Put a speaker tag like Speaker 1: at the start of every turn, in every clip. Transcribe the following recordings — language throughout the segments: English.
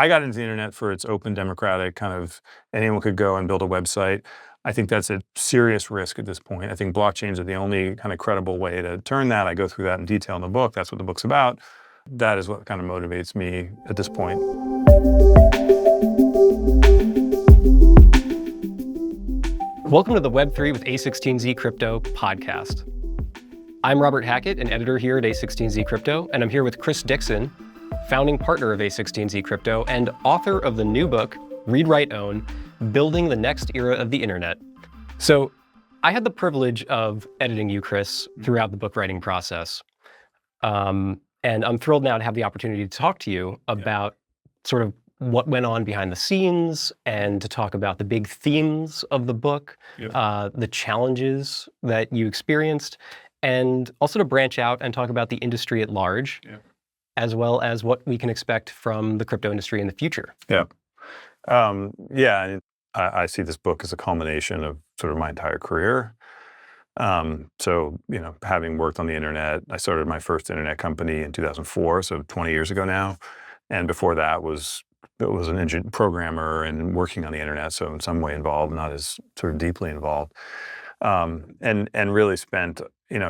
Speaker 1: I got into the internet for its open, democratic kind of anyone could go and build a website. I think that's a serious risk at this point. I think blockchains are the only kind of credible way to turn that. I go through that in detail in the book. That's what the book's about. That is what kind of motivates me at this point.
Speaker 2: Welcome to the Web3 with A16Z Crypto podcast. I'm Robert Hackett, an editor here at A16Z Crypto, and I'm here with Chris Dixon, founding partner of A16Z Crypto and author of the new book, Read, Write, Own, Building the Next Era of the Internet. So I had the privilege of editing you, Chris, throughout the book writing process. And I'm thrilled now to have the opportunity to talk to you about sort of what went on behind the scenes and to talk about the big themes of the book, the challenges that you experienced, and also to branch out and talk about the industry at large, as well as what we can expect from the crypto industry in the future.
Speaker 1: I see this book as a culmination of sort of my entire career. So, having worked on the internet, I started my first internet company in 2004, so 20 years ago now. And before that it was an programmer and working on the internet, so in some way involved, not as sort of deeply involved. And really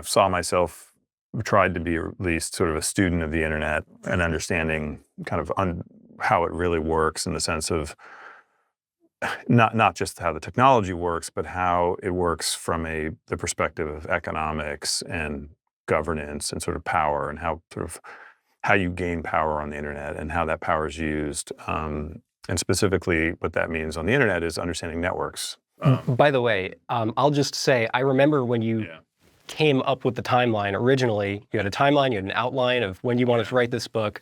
Speaker 1: saw myself, tried to be at least sort of a student of the internet and understanding kind of how it really works in the sense of not just how the technology works, but how it works from the perspective of economics and governance and sort of power and how you gain power on the internet and how that power is used. And specifically what that means on the internet is understanding networks.
Speaker 2: By the way, I'll just say, I remember when you came up with the timeline originally. You had a timeline, you had an outline of when you wanted to write this book.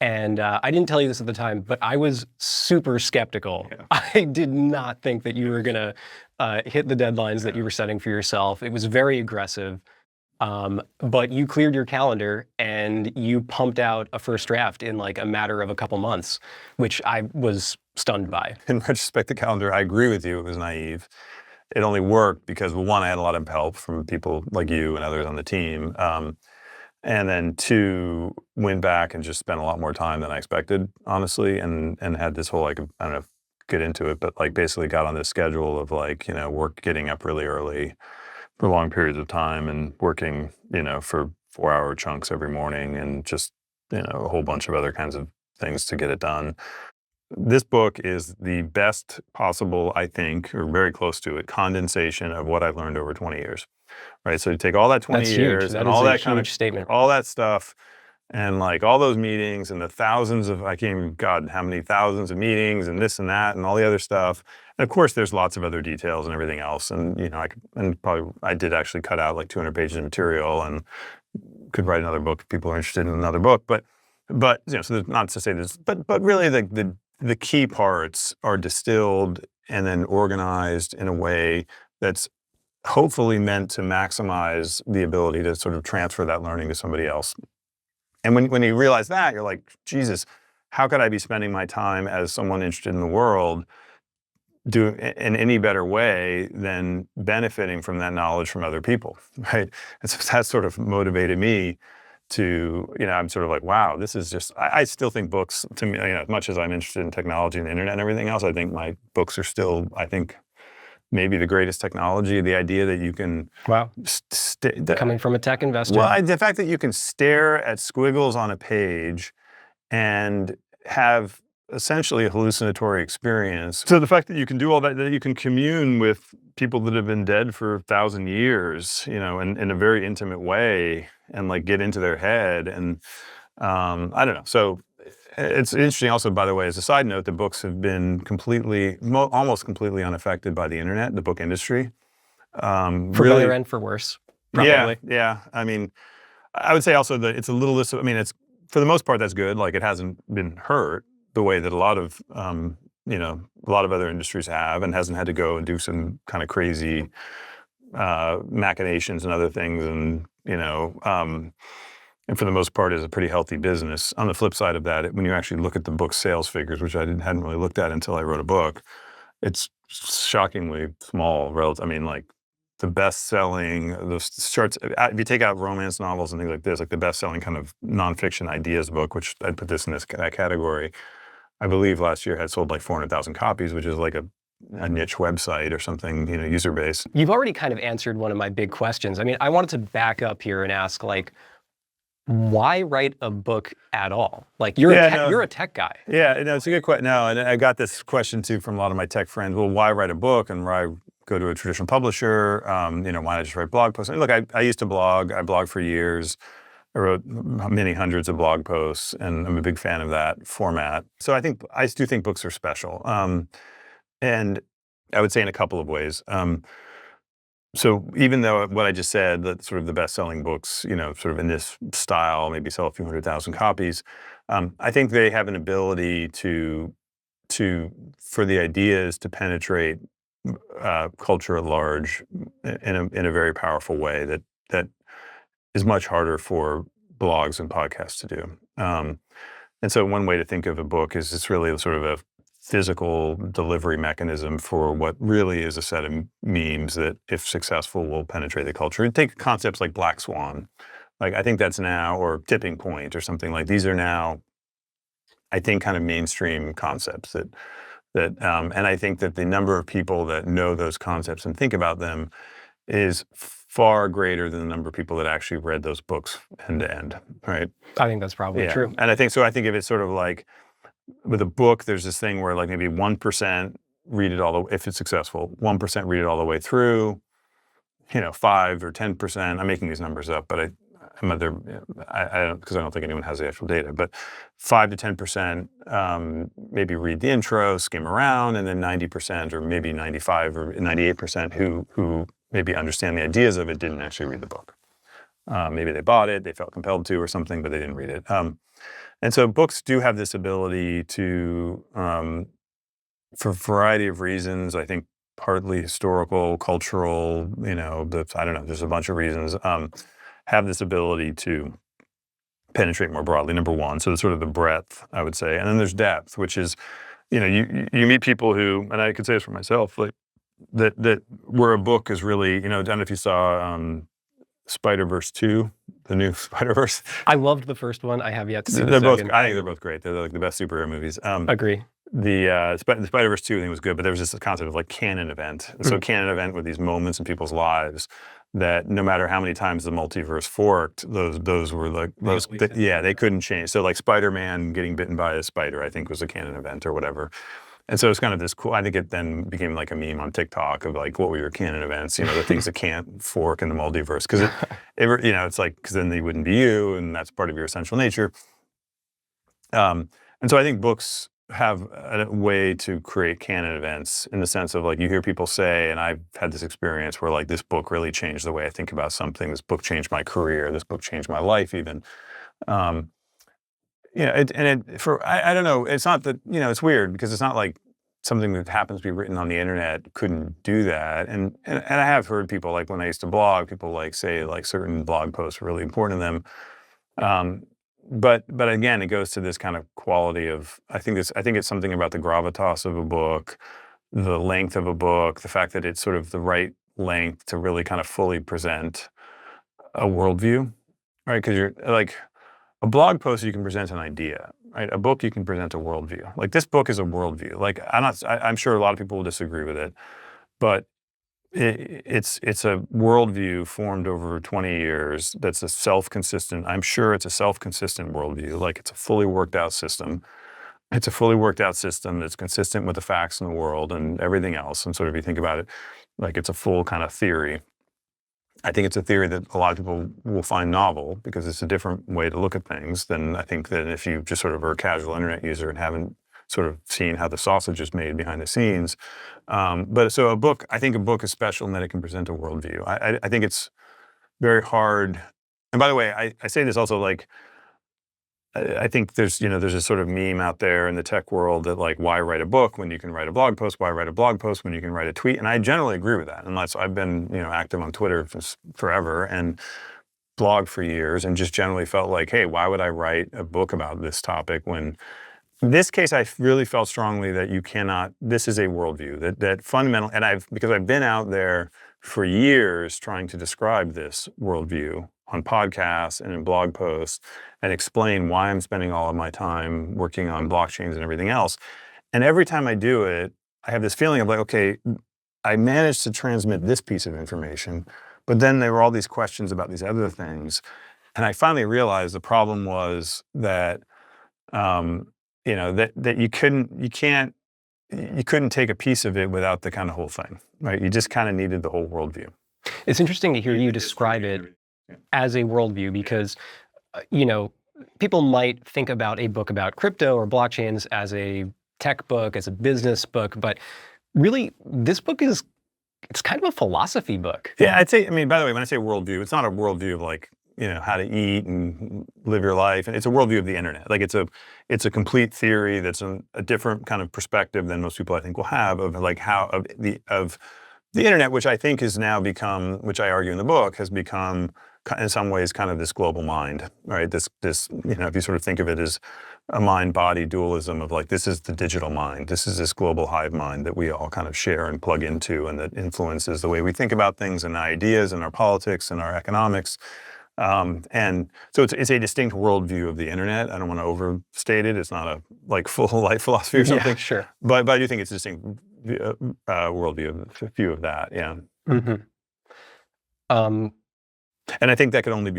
Speaker 2: And I didn't tell you this at the time, but I was super skeptical. I did not think that you were going to hit the deadlines that you were setting for yourself. It was very aggressive. But you cleared your calendar and you pumped out a first draft in like a matter of a couple months, which I was stunned by.
Speaker 1: In retrospect, the calendar, I agree with you, it was naive. It only worked because, well, one, I had a lot of help from people like you and others on the team. And then two, went back and just spent a lot more time than I expected, honestly, and had this whole, I don't know, get into it, but basically got on this schedule of work, getting up really early for long periods of time and working, for 4-hour chunks every morning and just, a whole bunch of other kinds of things to get it done. This book is the best possible, I think, or very close to it, condensation of what I've learned over 20 years. Right, so you take all that 20 years and all that kind of
Speaker 2: statement,
Speaker 1: all that stuff, and all those meetings and the thousands of, how many thousands of meetings and this and that and all the other stuff. And of course, there's lots of other details and everything else. And I did actually cut out 200 pages of material and could write another book if people are interested in another book. But so not to say this, but really the key parts are distilled and then organized in a way that's hopefully meant to maximize the ability to sort of transfer that learning to somebody else. And when you realize that, you're like, Jesus, how could I be spending my time as someone interested in the world doing in any better way than benefiting from that knowledge from other people, right? And so that sort of motivated me to, I'm sort of like, wow, this is just, I still think books, to me, as much as I'm interested in technology and the internet and everything else, I think my books are still, maybe the greatest technology. The idea that you can
Speaker 2: coming from a tech investor.
Speaker 1: Well, the fact that you can stare at squiggles on a page and have essentially a hallucinatory experience. So the fact that you can do all that you can commune with people that have been dead for 1,000 years, in a very intimate way, and get into their head, and I don't know. So it's interesting also, by the way, as a side note, the books have been almost completely unaffected by the internet, the book industry.
Speaker 2: For better and for worse, probably.
Speaker 1: Yeah. I would say also that it's a little less, it's, for the most part, that's good. It hasn't been hurt the way that a lot of other industries have, and hasn't had to go and do some kind of crazy machinations and other things. And for the most part, is a pretty healthy business. On the flip side of that, when you actually look at the book's sales figures, which I hadn't really looked at until I wrote a book, it's shockingly small. The best-selling, those charts, if you take out romance novels and things like this, the best-selling kind of nonfiction ideas book, which I'd put this in that category, I believe last year had sold like 400,000 copies, which is like a niche website or something, user base.
Speaker 2: You've already kind of answered one of my big questions. I mean, I wanted to back up here and ask, like, why write a book at all? Like, you're a tech guy.
Speaker 1: Yeah, no, it's a good question. No, and I got this question too from a lot of my tech friends. Well, why write a book and why go to a traditional publisher? Why not just write blog posts? And look, I used to blog. I blogged for years. I wrote many hundreds of blog posts, and I'm a big fan of that format. So I do think books are special. And I would say in a couple of ways. So even though what I just said, that sort of the best-selling books, sort of in this style, maybe sell a few 100,000 copies, I think they have an ability for the ideas to penetrate culture at large in a very powerful way that is much harder for blogs and podcasts to do. And so one way to think of a book is it's really sort of a physical delivery mechanism for what really is a set of memes that, if successful, will penetrate the culture. And take concepts like Black Swan. Like, I think that's now, or Tipping Point or something like, these are now, I think, kind of mainstream concepts and I think that the number of people that know those concepts and think about them is far greater than the number of people that actually read those books end to end, right?
Speaker 2: I think that's probably true.
Speaker 1: And I think of it sort of like, with a book, there's this thing where like maybe 1% read it all the way, if it's successful, 1% read it all the way through, 5 or 10%. I'm making these numbers up, but I don't, because I don't think anyone has the actual data, but 5 to 10% maybe read the intro, skim around, and then 90% or maybe 95 or 98% who maybe understand the ideas of it didn't actually read the book. Maybe they bought it, they felt compelled to or something, but they didn't read it. And so books do have this ability to, for a variety of reasons, I think partly historical, cultural, I don't know, there's a bunch of reasons, have this ability to penetrate more broadly, number one. So it's sort of the breadth, I would say. And then there's depth, which is, you meet people who, and I could say this for myself, like that where a book is really, I don't know if you saw Spider-Verse 2, the new Spider-Verse.
Speaker 2: I loved the first one. I have yet to see the
Speaker 1: second.
Speaker 2: Both,
Speaker 1: I think they're both great. They're like the best superhero movies.
Speaker 2: Agree.
Speaker 1: The Spider-Verse 2 I think was good, but there was this concept of like canon event. So canon event were these moments in people's lives that no matter how many times the multiverse forked, those were like, they couldn't change. So like Spider-Man getting bitten by a spider, I think was a canon event or whatever. And so it's kind of this cool, I think it then became like a meme on TikTok of like, what were your canon events, the things that can't fork in the multiverse. Because it's like, because then they wouldn't be you, and that's part of your essential nature. And so I think books have a way to create canon events in the sense of like, you hear people say, and I've had this experience where like, this book really changed the way I think about something. This book changed my career. This book changed my life even. I don't know, it's not that, it's weird because it's not like something that happens to be written on the internet couldn't do that. And I have heard people, like when I used to blog, people like say like certain blog posts were really important to them. But again, it goes to this kind of quality of, I think it's something about the gravitas of a book, the length of a book, the fact that it's sort of the right length to really kind of fully present a worldview, right? Because you're like, a blog post, you can present an idea, right? A book, you can present a worldview. Like this book is a worldview. Like I'm sure a lot of people will disagree with it, but it's a worldview formed over 20 years that's a self-consistent, I'm sure it's a self-consistent worldview. Like it's a fully worked out system. It's a fully worked out system that's consistent with the facts in the world and everything else. And sort of, you think about it, like it's a full kind of theory. I think it's a theory that a lot of people will find novel because it's a different way to look at things than I think that if you just sort of are a casual internet user and haven't sort of seen how the sausage is made behind the scenes. But so I think a book is special in that it can present a worldview. I think it's very hard. And by the way, I say this also like, I think there's a sort of meme out there in the tech world that like, why write a book when you can write a blog post? Why write a blog post when you can write a tweet? And I generally agree with that. Unless I've been, active on Twitter forever and blog for years and just generally felt like, hey, why would I write a book about this topic when in this case, I really felt strongly that you cannot, this is a worldview that fundamental, and because I've been out there for years trying to describe this worldview on podcasts and in blog posts and explain why I'm spending all of my time working on blockchains and everything else. And every time I do it, I have this feeling of like, okay, I managed to transmit this piece of information, but then there were all these questions about these other things. And I finally realized the problem was that, that you couldn't take a piece of it without the kind of whole thing, right? You just kind of needed the whole worldview.
Speaker 2: It's interesting to hear you describe it as a worldview because, people might think about a book about crypto or blockchains as a tech book, as a business book, but really this book it's kind of a philosophy book.
Speaker 1: Yeah, I'd say, by the way, when I say worldview, it's not a worldview of like, how to eat and live your life. And it's a worldview of the internet. Like it's a complete theory that's a different kind of perspective than most people I think will have of like of the internet, which I think has now become, which I argue in the book, has become in some ways kind of this global mind, right? This if you sort of think of it as a mind-body dualism of like, this is the digital mind. This is this global hive mind that we all kind of share and plug into, and that influences the way we think about things and ideas and our politics and our economics. And so it's a distinct worldview of the internet. I don't want to overstate it. It's not a like full life philosophy or something.
Speaker 2: Yeah, sure.
Speaker 1: But I do think it's a distinct worldview, a few of that. Yeah.
Speaker 2: Mm-hmm.
Speaker 1: And I think that could only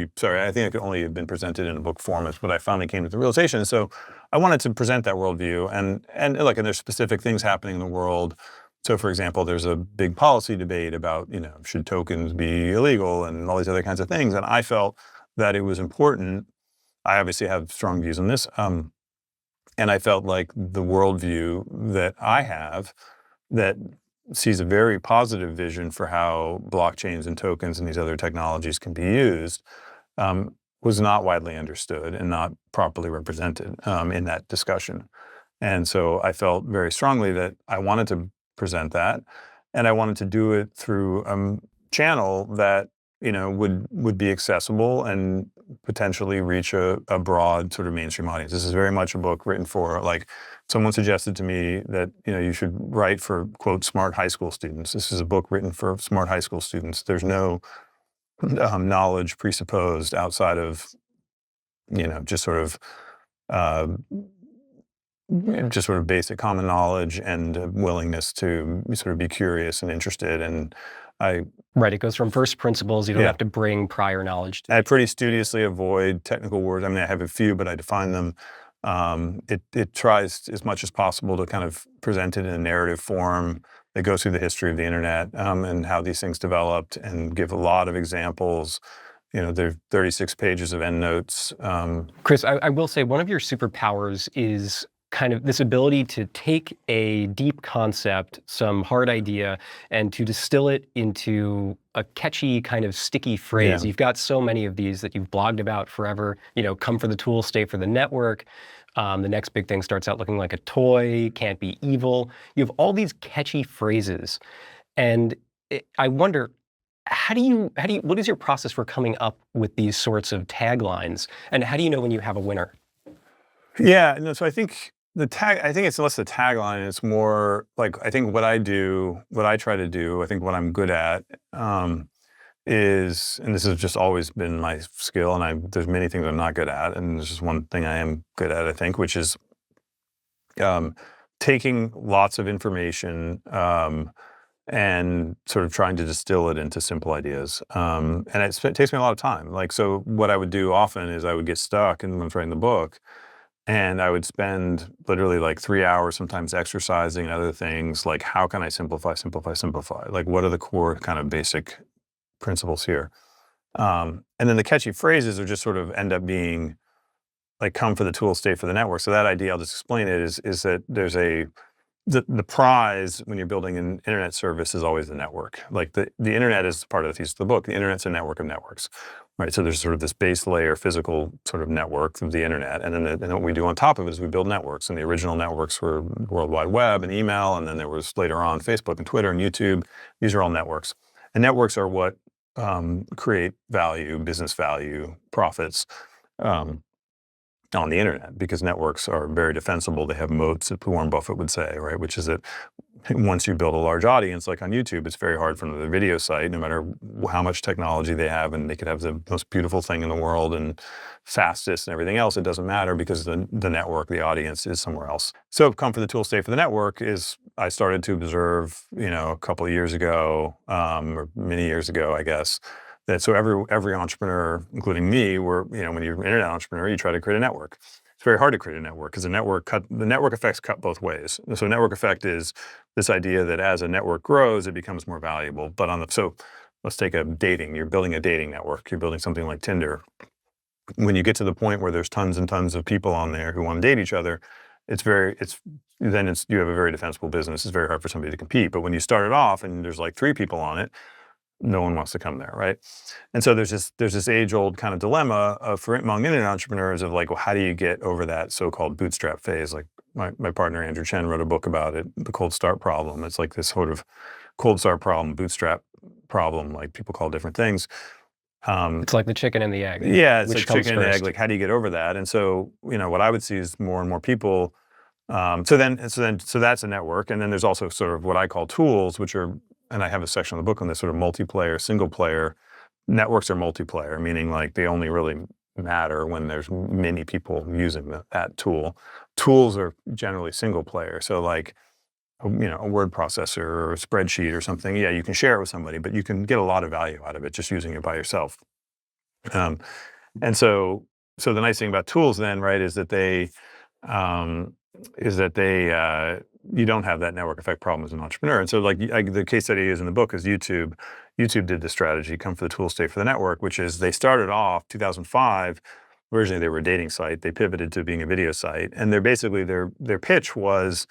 Speaker 1: have been presented in a book form. Is what I finally came to the realization. So I wanted to present that worldview, and there's specific things happening in the world. So, for example, there's a big policy debate about, should tokens be illegal and all these other kinds of things. And I felt that it was important. I obviously have strong views on this. And I felt like the worldview that I have that sees a very positive vision for how blockchains and tokens and these other technologies can be used was not widely understood and not properly represented in that discussion. And so I felt very strongly that I wanted to present that, and I wanted to do it through a channel that would be accessible and potentially reach a broad sort of mainstream audience. This is very much a book written for, like, someone suggested to me that you should write for, quote, smart high school students. This is a book written for smart high school students. There's no knowledge presupposed outside of just sort of basic common knowledge and a willingness to sort of be curious and interested. And
Speaker 2: Right, it goes from first principles. You don't have to bring prior knowledge to
Speaker 1: I pretty studiously avoid technical words. I have a few, but I define them. It tries as much as possible to kind of present it in a narrative form that goes through the history of the internet and how these things developed, and give a lot of examples. There are 36 pages of endnotes.
Speaker 2: Chris, I will say one of your superpowers is kind of this ability to take a deep concept, some hard idea, and to distill it into a catchy kind of sticky phrase.
Speaker 1: Yeah.
Speaker 2: You've got so many of these that you've blogged about forever. Come for the tool, stay for the network. The next big thing starts out looking like a toy, can't be evil. You have all these catchy phrases. And I wonder, what is your process for coming up with these sorts of taglines? And how do you know when you have a winner?
Speaker 1: Yeah, no, so I think it's less the tagline, it's more like, I think what I try to do, I think what I'm good at is, and this has just always been my skill, and there's many things I'm not good at, and there's just one thing I am good at, I think, which is taking lots of information and sort of trying to distill it into simple ideas. And it takes me a lot of time. Like, so what I would do often is I would get stuck when I was writing the book, and I would spend literally like 3 hours sometimes exercising and other things, like, how can I simplify? Like, what are the core kind of basic principles here? And then the catchy phrases are just sort of end up being like, come for the tool, stay for the network. So that idea, I'll just explain it, is that there's the prize when you're building an internet service is always the network. Like the internet is part of the thesis of the book. The internet's a network of networks, right? So there's sort of this base layer physical sort of network of the internet. And then what we do on top of it is we build networks. And the original networks were World Wide Web and email. And then there was later on Facebook and Twitter and YouTube. These are all networks. And networks are what create value, business value, profits. on the internet, because networks are very defensible. They have moats, as Warren Buffett would say, right? Which is that once you build a large audience, like on YouTube, it's very hard for another video site, no matter how much technology they have, and they could have the most beautiful thing in the world and fastest and everything else. It doesn't matter, because the network, the audience is somewhere else. So come for the tool, stay for the network is, I started to observe, a couple of years ago, or many years ago, I guess, that so every entrepreneur, including me, when you're an internet entrepreneur, you try to create a network. It's very hard to create a network, because the network effects cut both ways. So network effect is this idea that as a network grows, it becomes more valuable. But so let's take you're building a dating network. You're building something like Tinder. When you get to the point where there's tons and tons of people on there who want to date each other, you have a very defensible business. It's very hard for somebody to compete. But when you start it off and there's like 3 people on it, no one wants to come there, right? And so there's this age-old kind of dilemma among internet entrepreneurs of like, well, how do you get over that so-called bootstrap phase? Like my partner Andrew Chen wrote a book about it, the cold start problem. It's like this sort of cold start problem, bootstrap problem, like people call different things.
Speaker 2: It's like the chicken and the egg.
Speaker 1: Yeah, it's like chicken and egg. Like, how do you get over that? And so, what I would see is more and more people. So that's a network, and then there's also sort of what I call tools, which are, and I have a section of the book on this, sort of multiplayer, single player. Networks are multiplayer, meaning like they only really matter when there's many people using that tool. Tools are generally single player. So like, a word processor or a spreadsheet or something, yeah, you can share it with somebody, but you can get a lot of value out of it just using it by yourself. And so the nice thing about tools then, right, is that you don't have that network effect problem as an entrepreneur. And so like the case study is in the book is YouTube. YouTube did this strategy, come for the tool, stay for the network, which is they started off 2005. Originally they were a dating site. They pivoted to being a video site. And their pitch was,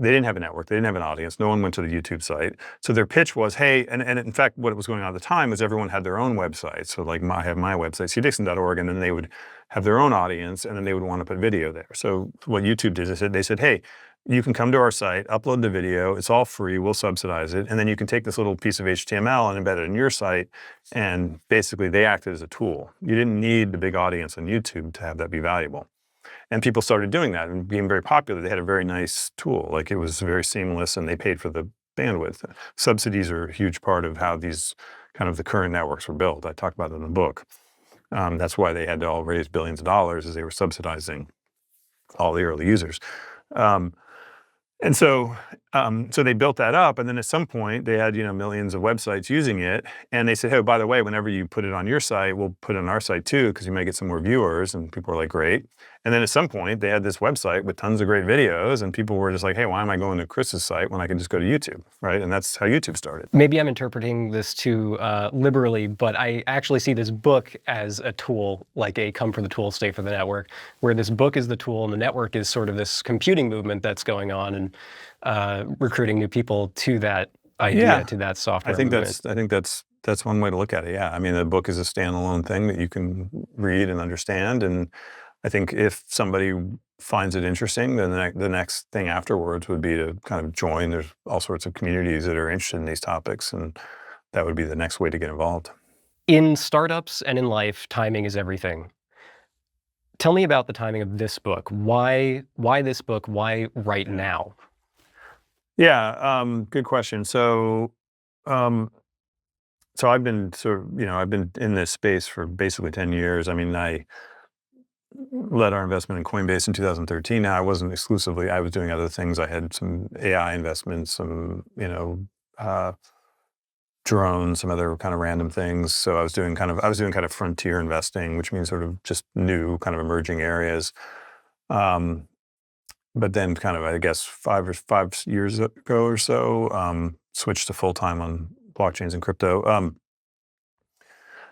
Speaker 1: they didn't have a network. They didn't have an audience. No one went to the YouTube site. So their pitch was, hey, and in fact, what was going on at the time was everyone had their own website. So like I have my website, cdixon.org, and then they would have their own audience, and then they would want to put video there. So what YouTube did is they said, hey, you can come to our site, upload the video. It's all free. We'll subsidize it. And then you can take this little piece of HTML and embed it in your site. And basically, they acted as a tool. You didn't need the big audience on YouTube to have that be valuable. And people started doing that and being very popular. They had a very nice tool. Like, it was very seamless, and they paid for the bandwidth. Subsidies are a huge part of how these kind of the current networks were built. I talk about it in the book. That's why they had to all raise billions of dollars, as they were subsidizing all the early users. And so they built that up, and then at some point they had millions of websites using it, and they said, hey, by the way, whenever you put it on your site, we'll put it on our site too, because you might get some more viewers. And people were like, great. And then at some point they had this website with tons of great videos, and people were just like, hey, why am I going to Chris's site when I can just go to YouTube, right? And that's how YouTube started.
Speaker 2: Maybe I'm interpreting this too liberally, but I actually see this book as a tool, like a come for the tool, stay for the network, where this book is the tool and the network is sort of this computing movement that's going on and recruiting new people to that idea, to that software movement.
Speaker 1: I think that's one way to look at it. Yeah, I mean, the book is a standalone thing that you can read and understand, and I think if somebody finds it interesting, then the next thing afterwards would be to kind of join. There's all sorts of communities that are interested in these topics, and that would be the next way to get involved.
Speaker 2: In startups and in life, timing is everything. Tell me about the timing of this book. Why this book? Why right now?
Speaker 1: Yeah, good question. So I've been I've been in this space for basically 10 years. I mean, I led our investment in Coinbase in 2013. Now, I wasn't exclusively, I was doing other things. I had some AI investments, some, drones, some other kind of random things. So I was doing kind of frontier investing, which means sort of just new kind of emerging areas. But then kind of, I guess, 5 years ago or so, switched to full-time on blockchains and crypto.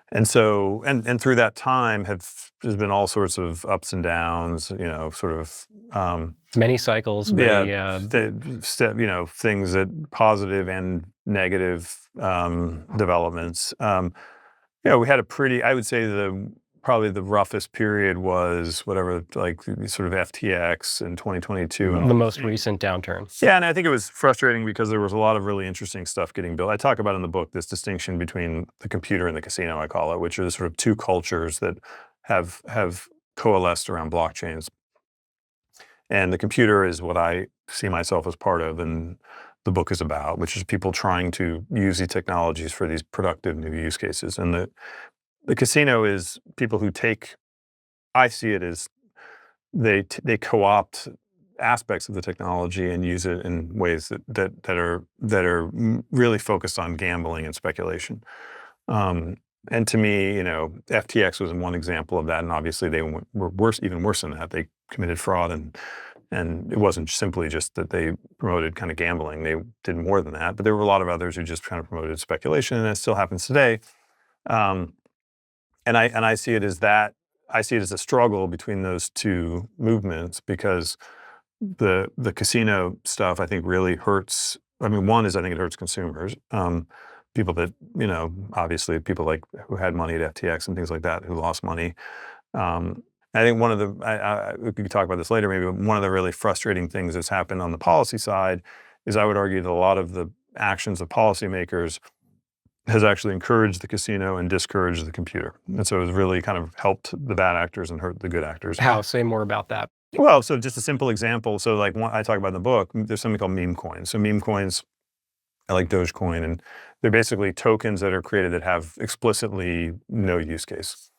Speaker 1: And so, and through that time, there's been all sorts of ups and downs, sort of
Speaker 2: many cycles,
Speaker 1: things that positive and negative developments. We had I would say probably the roughest period was whatever, like sort of FTX in 2022.
Speaker 2: The most recent downturn.
Speaker 1: Yeah, and I think it was frustrating because there was a lot of really interesting stuff getting built. I talk about in the book this distinction between the computer and the casino, I call it, which are the sort of two cultures that have coalesced around blockchains. And the computer is what I see myself as part of, and the book is about, which is people trying to use these technologies for these productive new use cases. And the casino is people who take, I see it as they co-opt aspects of the technology and use it in ways that are really focused on gambling and speculation. And to me, FTX was one example of that, and obviously they were worse, even worse than that. They committed fraud, and it wasn't simply just that they promoted kind of gambling. They did more than that, but there were a lot of others who just kind of promoted speculation, and it still happens today. And I see it as that. I see it as a struggle between those two movements, because the casino stuff, I think, really hurts. I mean, one is I think it hurts consumers. People that, obviously people like who had money at FTX and things like that, who lost money. I think one of the, we could talk about this later maybe, but one of the really frustrating things that's happened on the policy side is I would argue that a lot of the actions of policymakers has actually encouraged the casino and discouraged the computer. And so it's really kind of helped the bad actors and hurt the good actors.
Speaker 2: How? Say more about that.
Speaker 1: Well, so just a simple example. So like I talk about in the book, there's something called meme coins. So meme coins, I like Dogecoin, and they're basically tokens that are created that have explicitly no use case.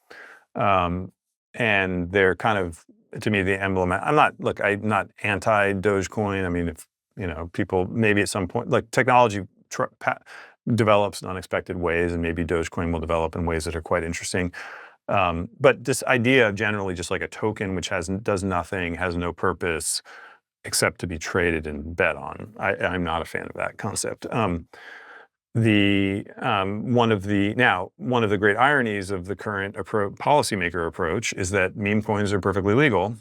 Speaker 1: And they're kind of, to me, the emblem. I'm not anti-Dogecoin. I mean, if, people maybe at some point, like technology develops in unexpected ways, and maybe Dogecoin will develop in ways that are quite interesting. But this idea of generally just like a token which does nothing, has no purpose, except to be traded and bet on. I'm not a fan of that concept. One of the great ironies of the current policymaker approach is that meme coins are perfectly legal,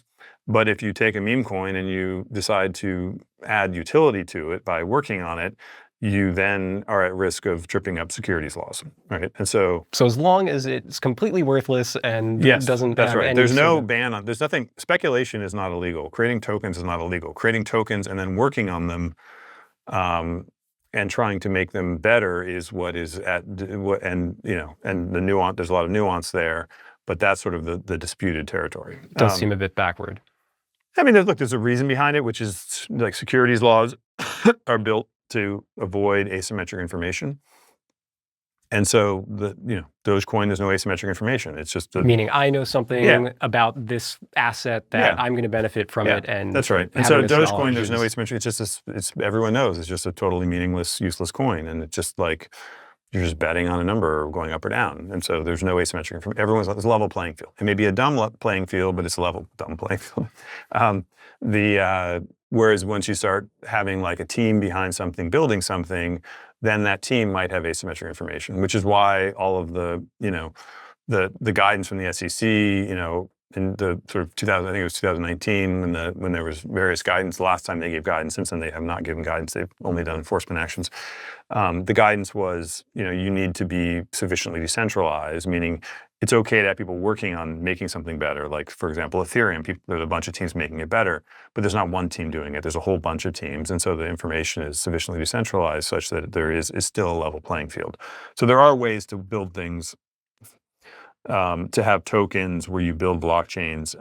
Speaker 1: but if you take a meme coin and you decide to add utility to it by working on it, you then are at risk of tripping up securities laws, right? And so
Speaker 2: as long as it's completely worthless and doesn't
Speaker 1: that's
Speaker 2: have
Speaker 1: right.
Speaker 2: any
Speaker 1: There's no
Speaker 2: sort of
Speaker 1: ban on. There's nothing. Speculation is not illegal. Creating tokens is not illegal. Creating tokens and then working on them, and trying to make them better is what is and the nuance. There's a lot of nuance there, but that's sort of the disputed territory.
Speaker 2: does seem a bit backward.
Speaker 1: I mean, there's a reason behind it, which is like securities laws are built to avoid asymmetric information. And so Dogecoin, there's no asymmetric information. It's just
Speaker 2: meaning I know something about this asset that I'm going to benefit from it, and
Speaker 1: that's right. And so Dogecoin, there's no asymmetry. It's just it's everyone knows it's just a totally meaningless, useless coin, and it's just like you're just betting on a number going up or down. And so there's no asymmetric information. There's a level playing field. It may be a dumb playing field, but it's a level dumb playing field. Whereas once you start having like a team behind something, building something, then that team might have asymmetric information, which is why all of the guidance from the SEC, in the sort of 2000, I think it was 2019, when there was various guidance. The last time they gave guidance, since then they have not given guidance. They've only done enforcement actions. The guidance was, you need to be sufficiently decentralized, meaning it's okay to have people working on making something better. Like, for example, Ethereum, there's a bunch of teams making it better, but there's not one team doing it. There's a whole bunch of teams. And so the information is sufficiently decentralized such that there is still a level playing field. So there are ways to build things, to have tokens where you build blockchains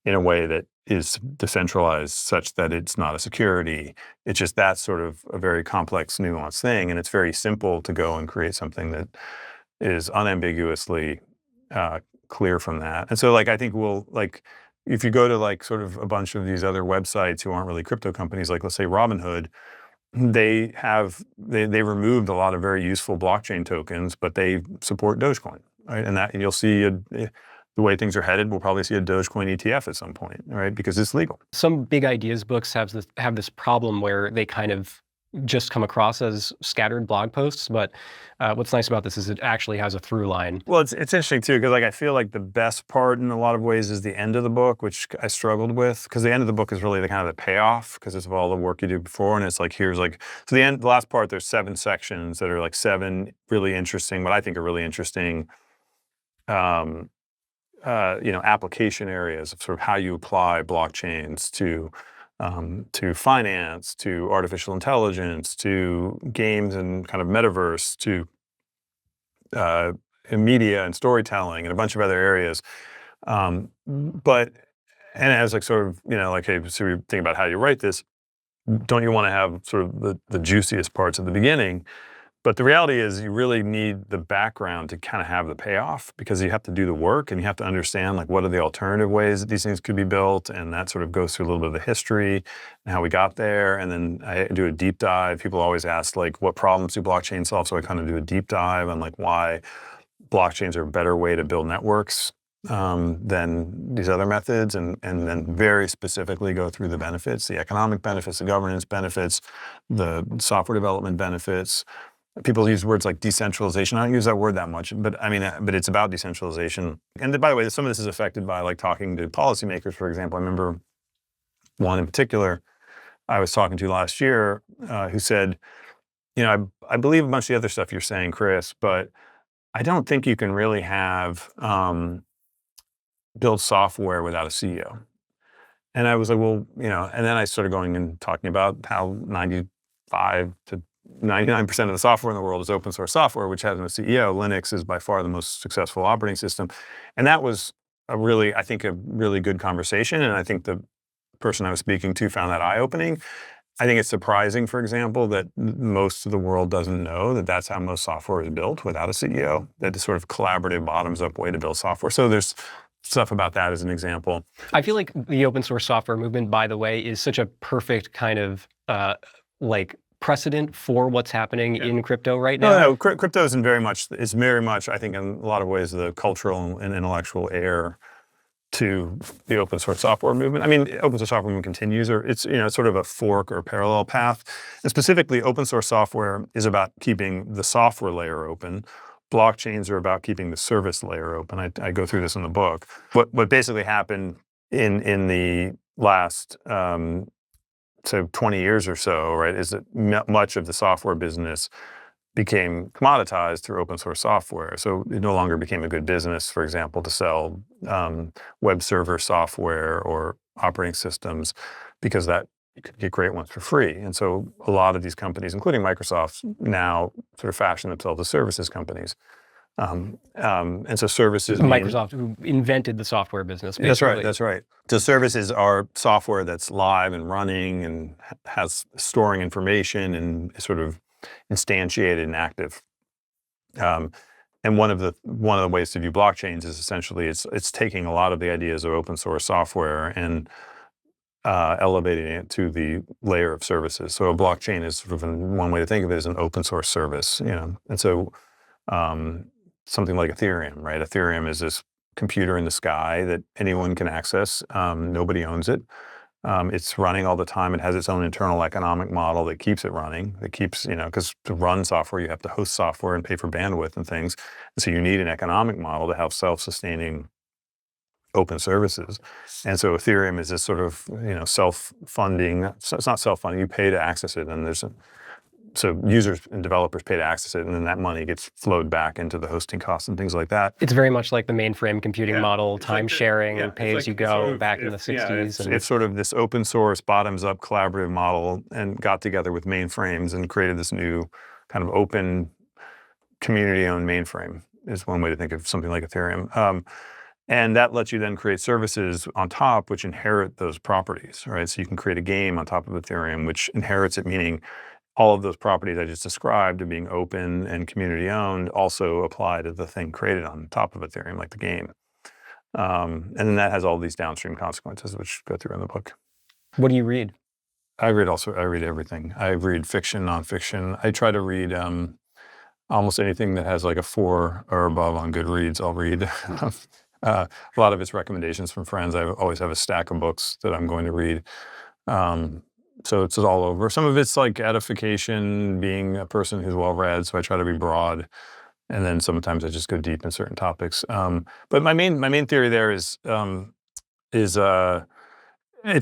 Speaker 1: in a way that is decentralized such that it's not a security. It's just that's sort of a very complex, nuanced thing. And it's very simple to go and create something that is unambiguously clear from that. And so I think if you go to sort of a bunch of these other websites who aren't really crypto companies, like let's say Robinhood, they removed a lot of very useful blockchain tokens, but they support Dogecoin, right? And you'll see the way things are headed, we'll probably see a Dogecoin ETF at some point, right? Because it's legal.
Speaker 2: Some big ideas books have this problem where they kind of just come across as scattered blog posts, but what's nice about this is it actually has a through line.
Speaker 1: Well, it's interesting too, because I feel like the best part in a lot of ways is the end of the book, which I struggled with, because the end of the book is really the kind of the payoff, because it's of all the work you do before, and it's like so the last part, there's 7 sections that are 7 really interesting, what I think are really interesting, application areas of sort of how you apply blockchains to finance, to artificial intelligence, to games and kind of metaverse, to media and storytelling, and a bunch of other areas. But and as like sort of, like, hey, so we think about how you write this, don't you want to have sort of the juiciest parts at the beginning? But the reality is you really need the background to kind of have the payoff, because you have to do the work and you have to understand like what are the alternative ways that these things could be built. And that sort of goes through a little bit of the history and how we got there. And then I do a deep dive. People always ask like, what problems do blockchains solve? So I kind of do a deep dive on like why blockchains are a better way to build networks than these other methods, and then very specifically go through the benefits, the economic benefits, the governance benefits, the software development benefits. People use words like decentralization. I don't use that word that much, but I mean, but it's about decentralization. And by the way, some of this is affected by like talking to policymakers, for example. I remember one in particular I was talking to last year who said, I believe a bunch of the other stuff you're saying, Chris, but I don't think you can really have build software without a CEO. And I was like, well, and then I started going and talking about how 95 to 99% of the software in the world is open source software, which has no CEO. Linux is by far the most successful operating system. And that was a really good conversation. And I think the person I was speaking to found that eye-opening. I think it's surprising, for example, that most of the world doesn't know that that's how most software is built without a CEO, that it's sort of collaborative bottoms-up way to build software. So there's stuff about that as an example.
Speaker 2: I feel like the open source software movement, by the way, is such a perfect kind of like precedent for what's happening in crypto right now.
Speaker 1: No, crypto is very much, I think, in a lot of ways, the cultural and intellectual heir to the open source software movement. I mean, open source software movement continues, or it's sort of a fork or a parallel path. And specifically, open source software is about keeping the software layer open. Blockchains are about keeping the service layer open. I go through this in the book. What basically happened in the last 20 years or so, right, is that much of the software business became commoditized through open source software. So it no longer became a good business, for example, to sell web server software or operating systems, because that you could get great ones for free. And so a lot of these companies, including Microsoft, now sort of fashion themselves as services companies. And so services
Speaker 2: Microsoft, who invented the software business, basically.
Speaker 1: That's right. So services are software that's live and running and has storing information and sort of instantiated and active. And one of the ways to view blockchains is essentially it's taking a lot of the ideas of open source software and elevating it to the layer of services. So a blockchain is sort of one way to think of it as an open source service, And so something like Ethereum, right? Ethereum is this computer in the sky that anyone can access. Nobody owns it. It's running all the time. It has its own internal economic model that keeps it running. That keeps, because to run software, you have to host software and pay for bandwidth and things. And so you need an economic model to have self-sustaining open services. And so Ethereum is this sort of, self-funding. So it's not self-funding. You pay to access it, and so users and developers pay to access it, and then that money gets flowed back into the hosting costs and things like that.
Speaker 2: It's very much like the mainframe computing model, time sharing, pay as you go, back in the 60s.
Speaker 1: It's sort of this open source, bottoms-up collaborative model, and got together with mainframes and created this new kind of open community-owned mainframe, is one way to think of something like Ethereum. And that lets you then create services on top which inherit those properties, right? So you can create a game on top of Ethereum which inherits it, meaning all of those properties I just described of being open and community owned also apply to the thing created on top of Ethereum, like the game. And then that has all these downstream consequences, which go through in the book.
Speaker 2: What do you read?
Speaker 1: I read everything. I read fiction, nonfiction. I try to read almost anything that has like a 4 or above on Goodreads, I'll read. A lot of it's recommendations from friends. I always have a stack of books that I'm going to read. So it's all over. Some of it's like edification, being a person who's well-read, so I try to be broad. And then sometimes I just go deep in certain topics. But my main theory there is it's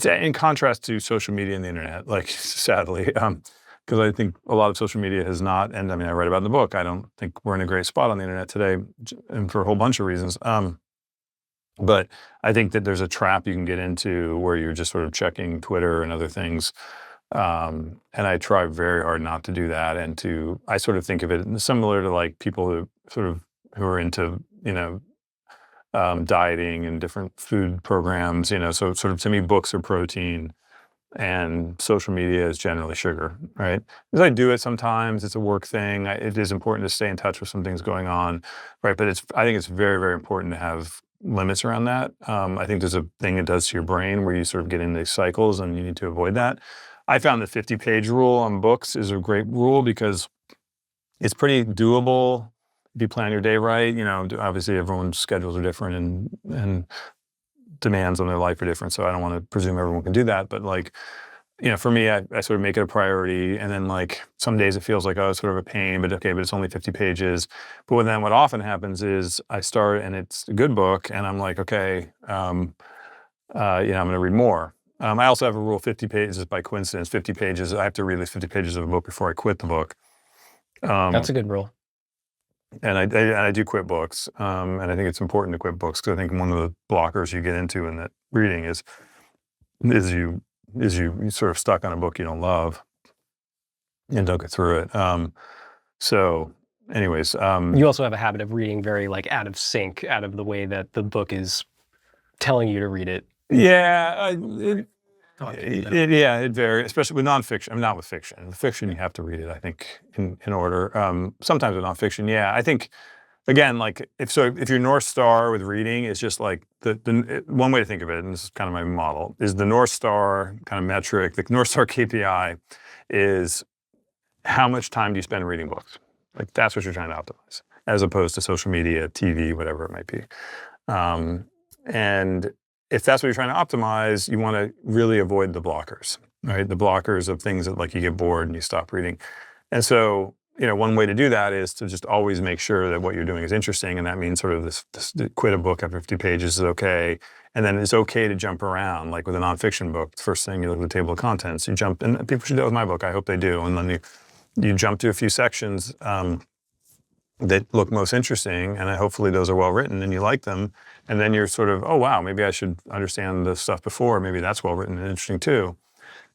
Speaker 1: in contrast to social media and the internet, like, sadly, because I think a lot of social media has not, and I mean, I write about it in the book, I don't think we're in a great spot on the internet today, and for a whole bunch of reasons. But I think that there's a trap you can get into where you're just sort of checking Twitter and other things. And I try very hard not to do that, and I sort of think of it similar to like people who are into, dieting and different food programs, so sort of to me, books are protein and social media is generally sugar, right? Because I do it sometimes, it's a work thing. It is important to stay in touch with some things going on, right? But I think it's very, very important to have limits around that. I think there's a thing it does to your brain where you sort of get into these cycles and you need to avoid that. I found the 50-page rule on books is a great rule because it's pretty doable if you plan your day right. Obviously everyone's schedules are different and demands on their life are different. So I don't want to presume everyone can do that. But for me, I sort of make it a priority. And then some days it feels like, oh, it's sort of a pain, but okay, but it's only 50 pages. But then what often happens is I start and it's a good book and I'm like, okay, I'm going to read more. I also have a rule, 50 pages by coincidence, 50 pages. I have to read at least 50 pages of a book before I quit the book.
Speaker 2: That's a good rule.
Speaker 1: And I do quit books, and I think it's important to quit books because I think one of the blockers you get into in that reading is you sort of stuck on a book you don't love and don't get through it. So, anyways,
Speaker 2: you also have a habit of reading very out of sync, out of the way that the book is telling you to read it.
Speaker 1: Yeah, it varies, especially with nonfiction. I'm not with fiction. With fiction, you have to read it, I think, in order. Sometimes with nonfiction, yeah. I think, again, if your Northstar with reading is just the one way to think of it, and this is kind of my model, is the Northstar kind of metric. The Northstar KPI is how much time do you spend reading books? That's what you're trying to optimize, as opposed to social media, TV, whatever it might be. And if that's what you're trying to optimize, you want to really avoid the blockers, right? The blockers of things that you get bored and you stop reading. And so, one way to do that is to just always make sure that what you're doing is interesting. And that means sort of this quit a book after 50 pages is okay. And then it's okay to jump around. Like with a nonfiction book, the first thing you look at the table of contents, you jump, and people should do that with my book. I hope they do. And then you jump to a few sections that look most interesting, and hopefully those are well written and you like them. And then you're sort of, oh wow, maybe I should understand the stuff before. Maybe that's well written and interesting too.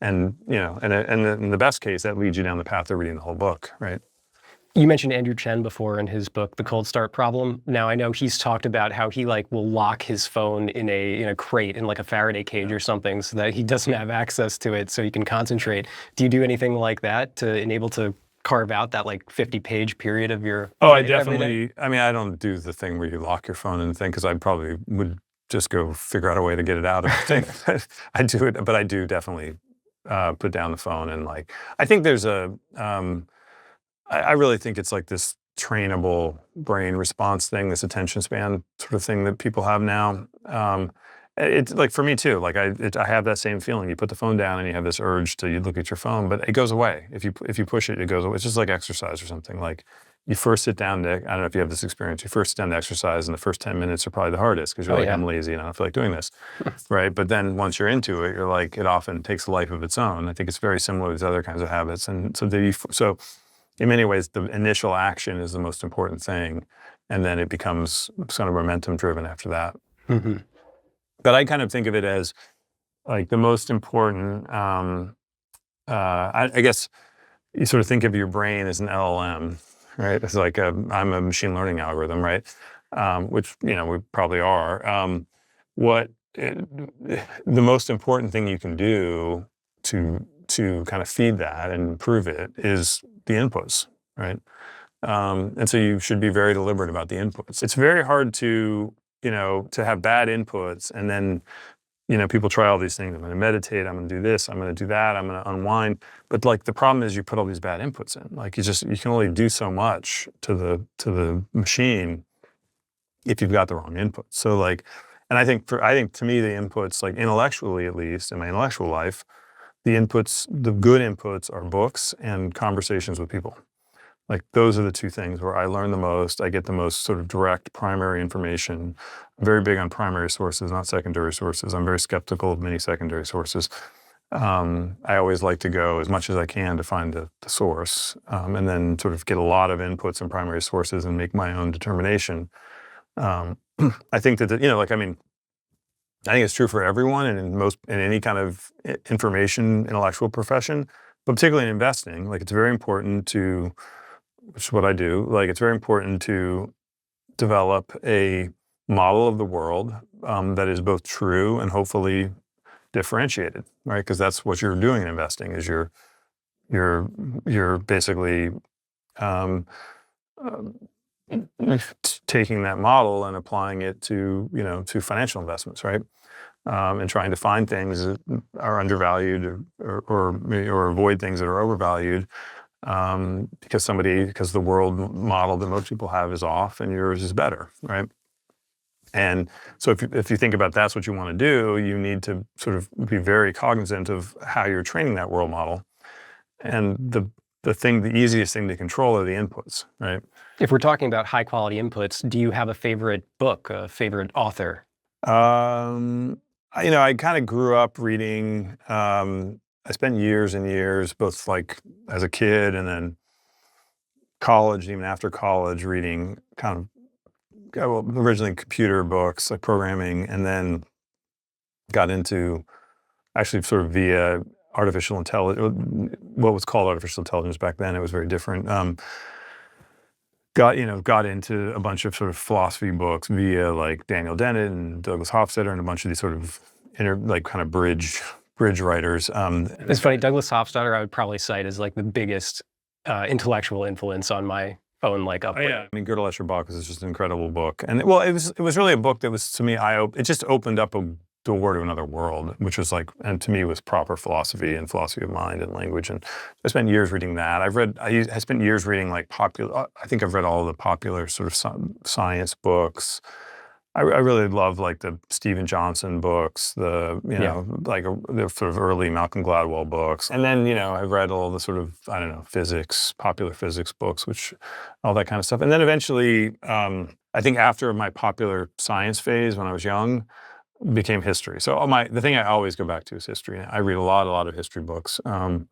Speaker 1: And and in the best case, that leads you down the path of reading the whole book, right?
Speaker 2: You mentioned Andrew Chen before in his book, The Cold Start Problem. Now I know he's talked about how he will lock his phone in a crate in a Faraday cage or something so that he doesn't have access to it so he can concentrate. Do you do anything like that to enable to carve out that 50-page period of your
Speaker 1: I definitely, I don't do the thing where you lock your phone in the thing because I probably would just go figure out a way to get it out of the thing. I do it, but I do definitely put down the phone and I think there's I really think it's this trainable brain response thing, this attention span sort of thing that people have now. It's for me too. I have that same feeling. You put the phone down and you have this urge to look at your phone, but it goes away. If you push it, it goes away. It's just like exercise or something. You first sit down to, I don't know if you have this experience. You first sit down to exercise, and the first 10 minutes are probably the hardest because you're I'm lazy and I don't feel like doing this, right? But then once you're into it, you're it often takes a life of its own. I think it's very similar to these other kinds of habits, and so in many ways, the initial action is the most important thing, and then it becomes sort of momentum driven after that.
Speaker 2: Mm-hmm.
Speaker 1: But I kind of think of it as the most important. I guess you sort of think of your brain as an LLM, right? It's I'm a machine learning algorithm, right? Which we probably are. The most important thing you can do to kind of feed that and improve it is the inputs, right? And so you should be very deliberate about the inputs. It's very hard to have bad inputs and then, people try all these things. I'm going to meditate, I'm going to do this, I'm going to do that, I'm going to unwind. But the problem is you put all these bad inputs in. You can only do so much to the machine if you've got the wrong inputs. So and I think to me the inputs, intellectually at least, in my intellectual life, the good inputs are books and conversations with people. Those are the two things where I learn the most. I get the most sort of direct primary information. I'm very big on primary sources, not secondary sources. I'm very skeptical of many secondary sources. I always like to go as much as I can to find the source, and then sort of get a lot of inputs and primary sources and make my own determination. I think that, I think it's true for everyone and in any kind of information intellectual profession, but particularly in investing, it's very important to, which is what I do, it's very important to develop a model of the world that is both true and hopefully differentiated, right? Because that's what you're doing in investing, is you're basically um, taking that model and applying it to to financial investments, right? And trying to find things that are undervalued or avoid things that are overvalued, because the world model that most people have is off and yours is better, right? And so if you think about that's what you want to do, you need to sort of be very cognizant of how you're training that world model. And the easiest thing to control are the inputs, right?
Speaker 2: If we're talking about high quality inputs, do you have a favorite book, a favorite author?
Speaker 1: I kind of grew up reading. I spent years and years, both like as a kid and then college, even after college, reading kind of originally computer books like programming, and then got into actually sort of via artificial intelligence, what was called artificial intelligence back then. It was very different. Got into a bunch of sort of philosophy books via like Daniel Dennett and Douglas Hofstadter and a bunch of these sort of kind of bridge writers.
Speaker 2: It's funny, Douglas Hofstadter I would probably cite as like the biggest intellectual influence on my own upbringing.
Speaker 1: I mean, Gödel Escher Bach is just an incredible book, and well, it was really a book that was, to me, it just opened up a door to another world, which was like, and to me was proper philosophy and philosophy of mind and language. And I spent years reading that. I spent years reading like popular. I think I've read all the popular sort of science books. I really love like the Stephen Johnson books, like the sort of early Malcolm Gladwell books. And then, I've read all the sort of, I don't know, popular physics books, all that kind of stuff. And then eventually, I think after my popular science phase when I was young, became history. So the thing I always go back to is history. I read a lot of history books. And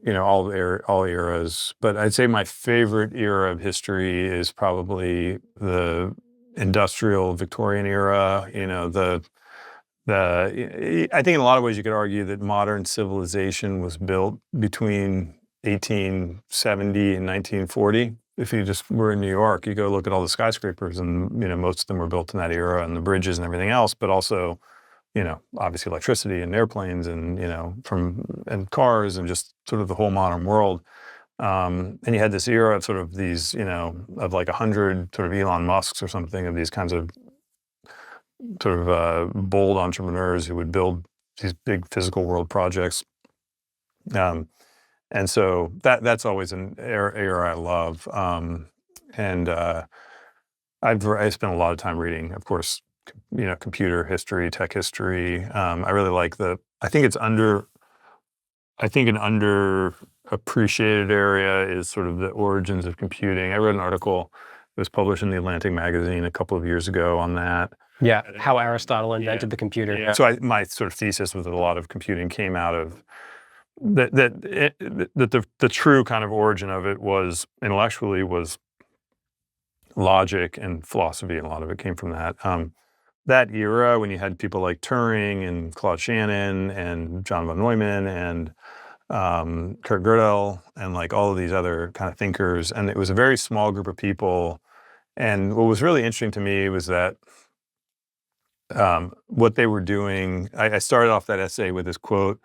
Speaker 1: all eras. But I'd say my favorite era of history is probably the industrial Victorian era. I think in a lot of ways you could argue that modern civilization was built between 1870 and 1940. If you just were in New York, you go look at all the skyscrapers, and most of them were built in that era, and the bridges and everything else. But also, obviously electricity and airplanes and and cars and just sort of the whole modern world. And you had this era of sort of these, of like 100 sort of Elon Musks or something, of these kinds of sort of bold entrepreneurs who would build these big physical world projects. And so that's always an era I love. And I spent a lot of time reading, of course, computer history, tech history. I really like I think an underappreciated area is sort of the origins of computing. I read an article that was published in the Atlantic magazine a couple of years ago on that.
Speaker 2: Yeah, how Aristotle invented the computer.
Speaker 1: Yeah. So my sort of thesis was that a lot of computing came out of the true kind of origin of it was intellectually was logic and philosophy, and a lot of it came from that. That era when you had people like Turing and Claude Shannon and John von Neumann and Kurt Gödel and like all of these other kind of thinkers, and it was a very small group of people. And what was really interesting to me was that what they were doing. I started off that essay with this quote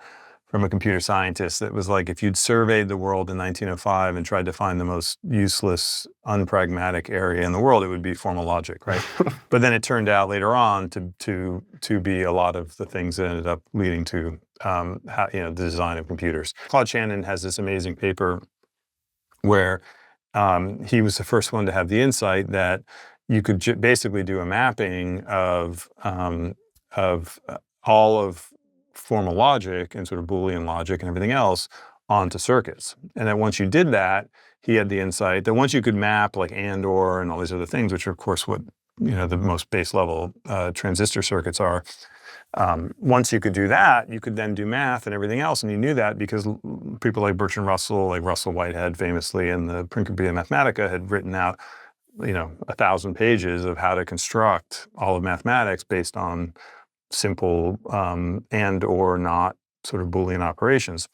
Speaker 1: from a computer scientist that was like, if you'd surveyed the world in 1905 and tried to find the most useless, unpragmatic area in the world, it would be formal logic, right? But then it turned out later on to be a lot of the things that ended up leading to the design of computers. Claude Shannon has this amazing paper where he was the first one to have the insight that you could basically do a mapping of all of formal logic and sort of Boolean logic and everything else onto circuits. And that once you did that, he had the insight that once you could map like and/or and all these other things, which are of course what the most base level transistor circuits are. Once you could do that, you could then do math and everything else. And he knew that because people like Bertrand Russell, like Russell Whitehead famously, and the Principia Mathematica had written out 1,000 pages of how to construct all of mathematics based on simple and or not sort of Boolean operations.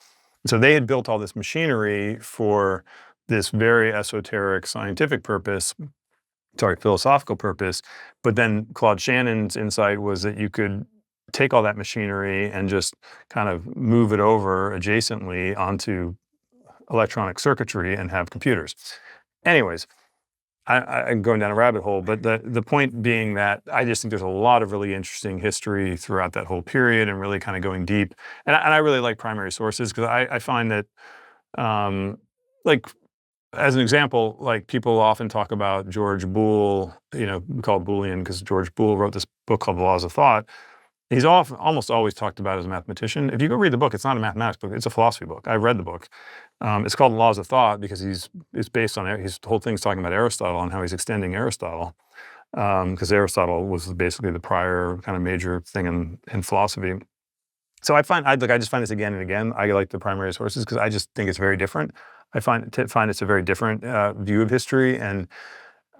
Speaker 1: So they had built all this machinery for this very esoteric scientific purpose, philosophical purpose. But then Claude Shannon's insight was that you could take all that machinery and just kind of move it over adjacently onto electronic circuitry and have computers. Anyways, I'm going down a rabbit hole, but the point being that I just think there's a lot of really interesting history throughout that whole period and really kind of going deep. And I really like primary sources because I find that, like, as an example, like people often talk about George Boole, we call it Boolean because George Boole wrote this book called The Laws of Thought. He's almost always talked about as a mathematician. If you go read the book, it's not a mathematics book; it's a philosophy book. I read the book. It's called Laws of Thought because it's based on his whole thing's talking about Aristotle and how he's extending Aristotle, because Aristotle was basically the prior kind of major thing in philosophy. So I just find this again and again. I like the primary sources because I just think it's very different. I find it's a very different view of history, and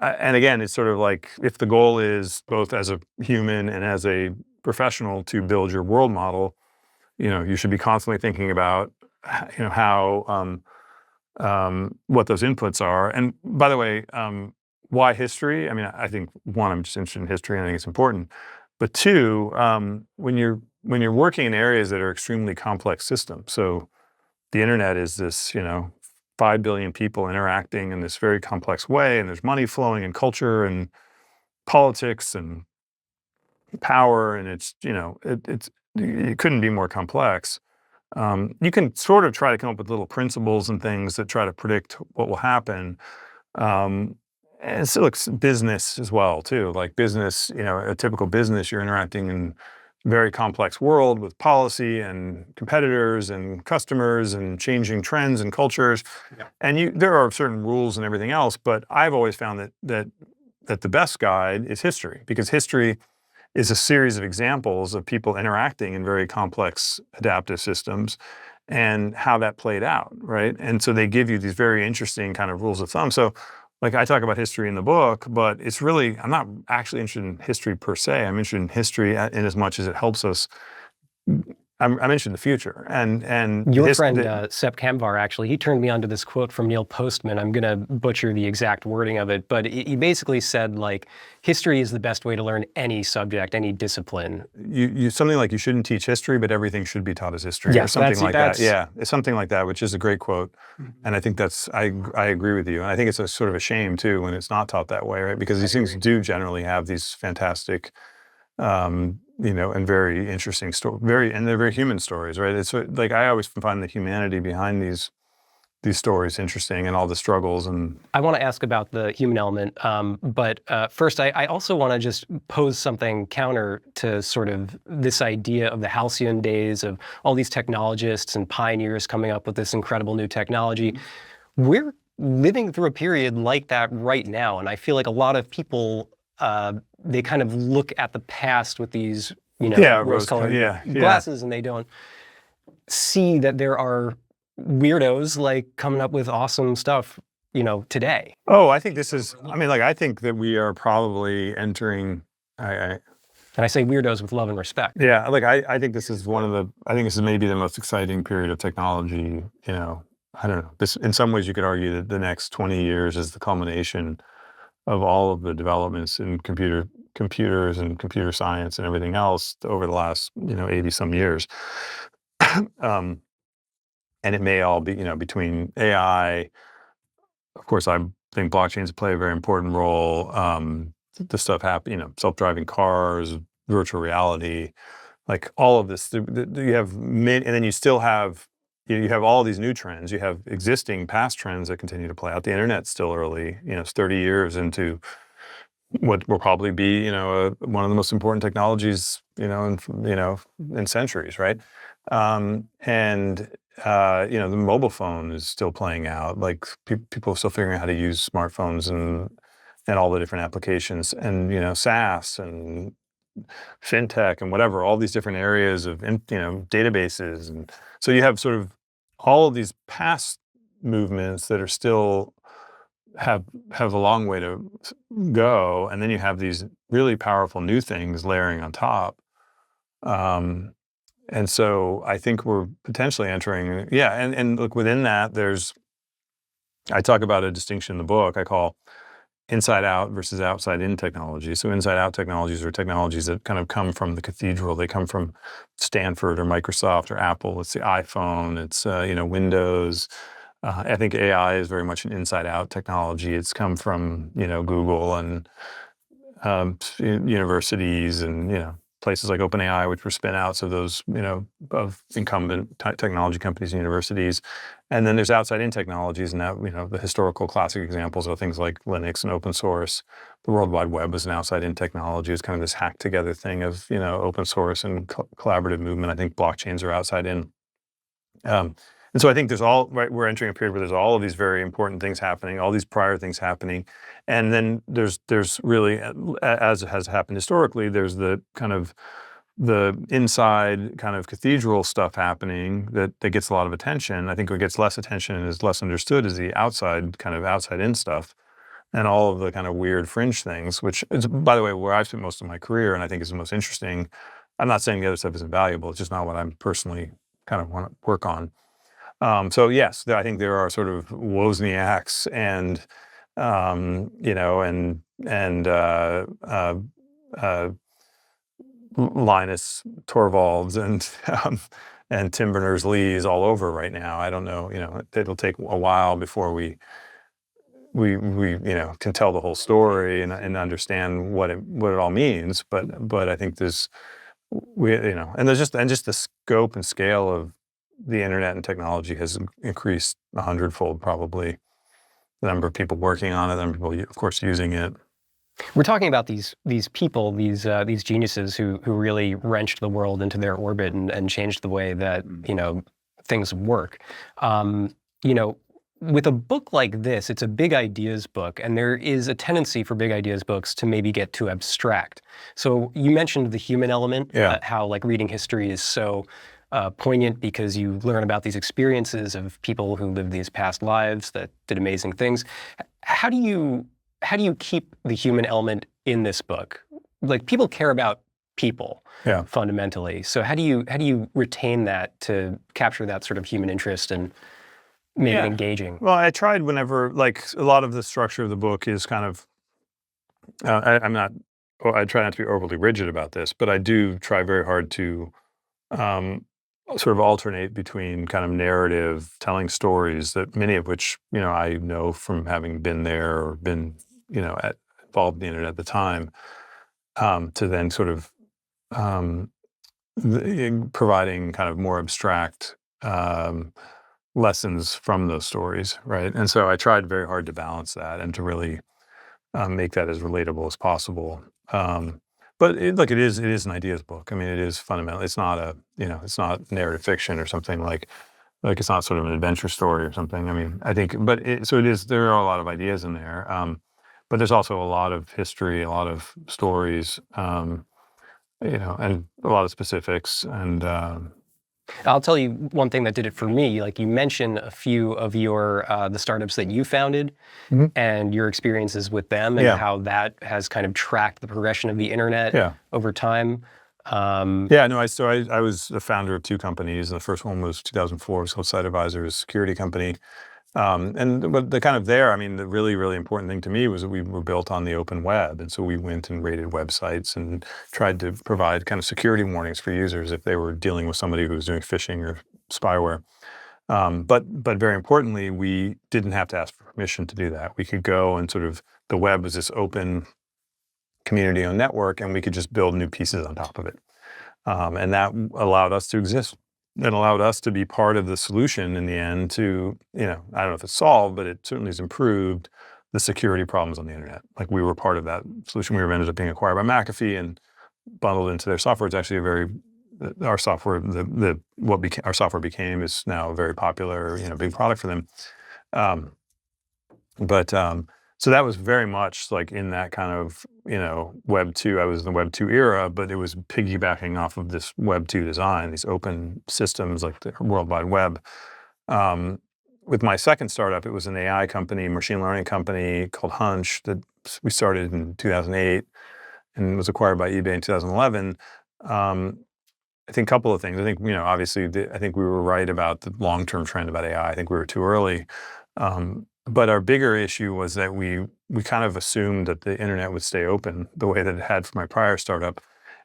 Speaker 1: again, it's sort of like if the goal is both as a human and as a professional to build your world model, you should be constantly thinking about, how what those inputs are. And by the way, why history? I mean, I think one, I'm just interested in history and I think it's important. But two, when you're working in areas that are extremely complex systems, so the internet is this, 5 billion people interacting in this very complex way, and there's money flowing and culture and politics and power, and it couldn't be more complex. You can sort of try to come up with little principles and things that try to predict what will happen. And it's like business as well, too. Like business, a typical business, you're interacting in a very complex world with policy and competitors and customers and changing trends and cultures. Yeah. And there are certain rules and everything else, but I've always found that the best guide is history, because history is a series of examples of people interacting in very complex adaptive systems and how that played out, right? And so they give you these very interesting kind of rules of thumb. So like I talk about history in the book, but it's really, I'm not actually interested in history per se. I'm interested in history in as much as it helps us. I'm interested in the future. And
Speaker 2: your friend Sepp Kamvar, actually, he turned me on to this quote from Neil Postman. I'm going to butcher the exact wording of it, but he basically said, like, history is the best way to learn any subject, any discipline.
Speaker 1: You something like you shouldn't teach history, but everything should be taught as history,
Speaker 2: yes,
Speaker 1: or something like that. Yeah, it's something like that, which is a great quote. Mm-hmm. And I think I agree with you. And I think it's a sort of a shame too when it's not taught that way, right? Because these things do generally have these fantastic, and very interesting and they're very human stories, right? It's like I always find the humanity behind these stories interesting and all the struggles. And
Speaker 2: I want to ask about the human element, but first I also want to just pose something counter to sort of this idea of the halcyon days of all these technologists and pioneers coming up with this incredible new technology. We're living through a period like that right now, and I feel like a lot of people they kind of look at the past with these, rose-colored glasses, and they don't see that there are weirdos like coming up with awesome stuff, today.
Speaker 1: Oh, I think I think that we are probably entering.
Speaker 2: And I say weirdos with love and respect.
Speaker 1: Yeah, I think this is I think this is maybe the most exciting period of technology. I don't know. This, in some ways, you could argue that the next 20 years is the culmination of all of the developments in computers and computer science and everything else over the last 80 some years. And it may all be between AI. Of course, I think blockchains play a very important role. The stuff self-driving cars, virtual reality, like all of this. You have and then you still have. You have all these new trends. You have existing past trends that continue to play out. The internet's still early. It's 30 years into what will probably be, one of the most important technologies, in centuries, right? The mobile phone is still playing out. Like people are still figuring out how to use smartphones and all the different applications, and SaaS and fintech and whatever, all these different areas of databases, and so you have sort of all of these past movements that are still have a long way to go, and then you have these really powerful new things layering on top. And so I think we're potentially entering, and look, within that, I talk about a distinction in the book I call inside out versus outside in technology. So inside out technologies are technologies that kind of come from the cathedral. They come from Stanford or Microsoft or Apple. It's the iPhone. It's Windows. I think AI is very much an inside out technology. It's come from Google and universities and places like OpenAI, which were spin outs of those of incumbent technology companies and universities. And then there's outside in technologies, and that the historical classic examples are things like Linux and open source. The World Wide Web was an outside in technology. It's kind of this hacked together thing of open source and collaborative movement. I think blockchains are outside in. And so I think we're entering a period where there's all of these very important things happening, all these prior things happening. And then there's really, as has happened historically, there's the kind of the inside kind of cathedral stuff happening that gets a lot of attention. I think what gets less attention and is less understood is the outside in stuff and all of the kind of weird fringe things, which is, by the way, where I've spent most of my career and I think is the most interesting. I'm not saying the other stuff isn't valuable. It's just not what I'm personally kind of want to work on. So yes, I think there are sort of Wozniaks and Linus Torvalds and Tim Berners-Lee's all over right now. I don't know. It'll take a while before we can tell the whole story and understand what it all means. But I think there's just the scope and scale of the internet and technology has increased 100-fold, probably. The number of people working on it, the number of people, of course, using it.
Speaker 2: We're talking about these people, these geniuses who really wrenched the world into their orbit and changed the way that things work. With a book like this, it's a big ideas book, and there is a tendency for big ideas books to maybe get too abstract. So you mentioned the human element, how like reading history is so poignant because you learn about these experiences of people who lived these past lives that did amazing things. How do you keep the human element in this book? Like, people care about people fundamentally. So how do you retain that to capture that sort of human interest and make it engaging?
Speaker 1: Well, I tried whenever, like, a lot of the structure of the book is kind of, I try not to be overly rigid about this, but I do try very hard to sort of alternate between kind of narrative, telling stories that many of which, I know from having been there or been, involved in the internet at the time, to then sort of providing kind of more abstract lessons from those stories, right? And so I tried very hard to balance that and to really make that as relatable as possible. But it is an ideas book. I mean, it is fundamental. It's not it's not narrative fiction or something like it's not sort of an adventure story or something. I mean, I think, there are a lot of ideas in there. But there's also a lot of history, a lot of stories, and a lot of specifics. And
Speaker 2: I'll tell you one thing that did it for me. Like, you mentioned a few of your the startups that you founded and your experiences with them and how that has kind of tracked the progression of the internet over time.
Speaker 1: I was the founder of two companies, and the first one was 2004. It was called Site Advisor, a security company. But the kind of the really, really important thing to me was that we were built on the open web. And so we went and rated websites and tried to provide kind of security warnings for users if they were dealing with somebody who was doing phishing or spyware. But very importantly, we didn't have to ask for permission to do that. We could go and the web was this open community-owned network, and we could just build new pieces on top of it. And that allowed us to exist. It allowed us to be part of the solution in the end to, I don't know if it's solved, but it certainly has improved the security problems on the internet. Like, we were part of that solution. We ended up being acquired by McAfee and bundled into their software. It's actually our software, our software became is now a very popular, big product for them. So that was very much like in that kind of, Web 2. I was in the Web 2 era, but it was piggybacking off of this Web 2 design, these open systems like the World Wide Web. With my second startup, it was an AI company, machine learning company called Hunch that we started in 2008 and was acquired by eBay in 2011. I think a couple of things. I think, obviously, I think we were right about the long-term trend about AI. I think we were too early. But our bigger issue was that we kind of assumed that the internet would stay open the way that it had for my prior startup.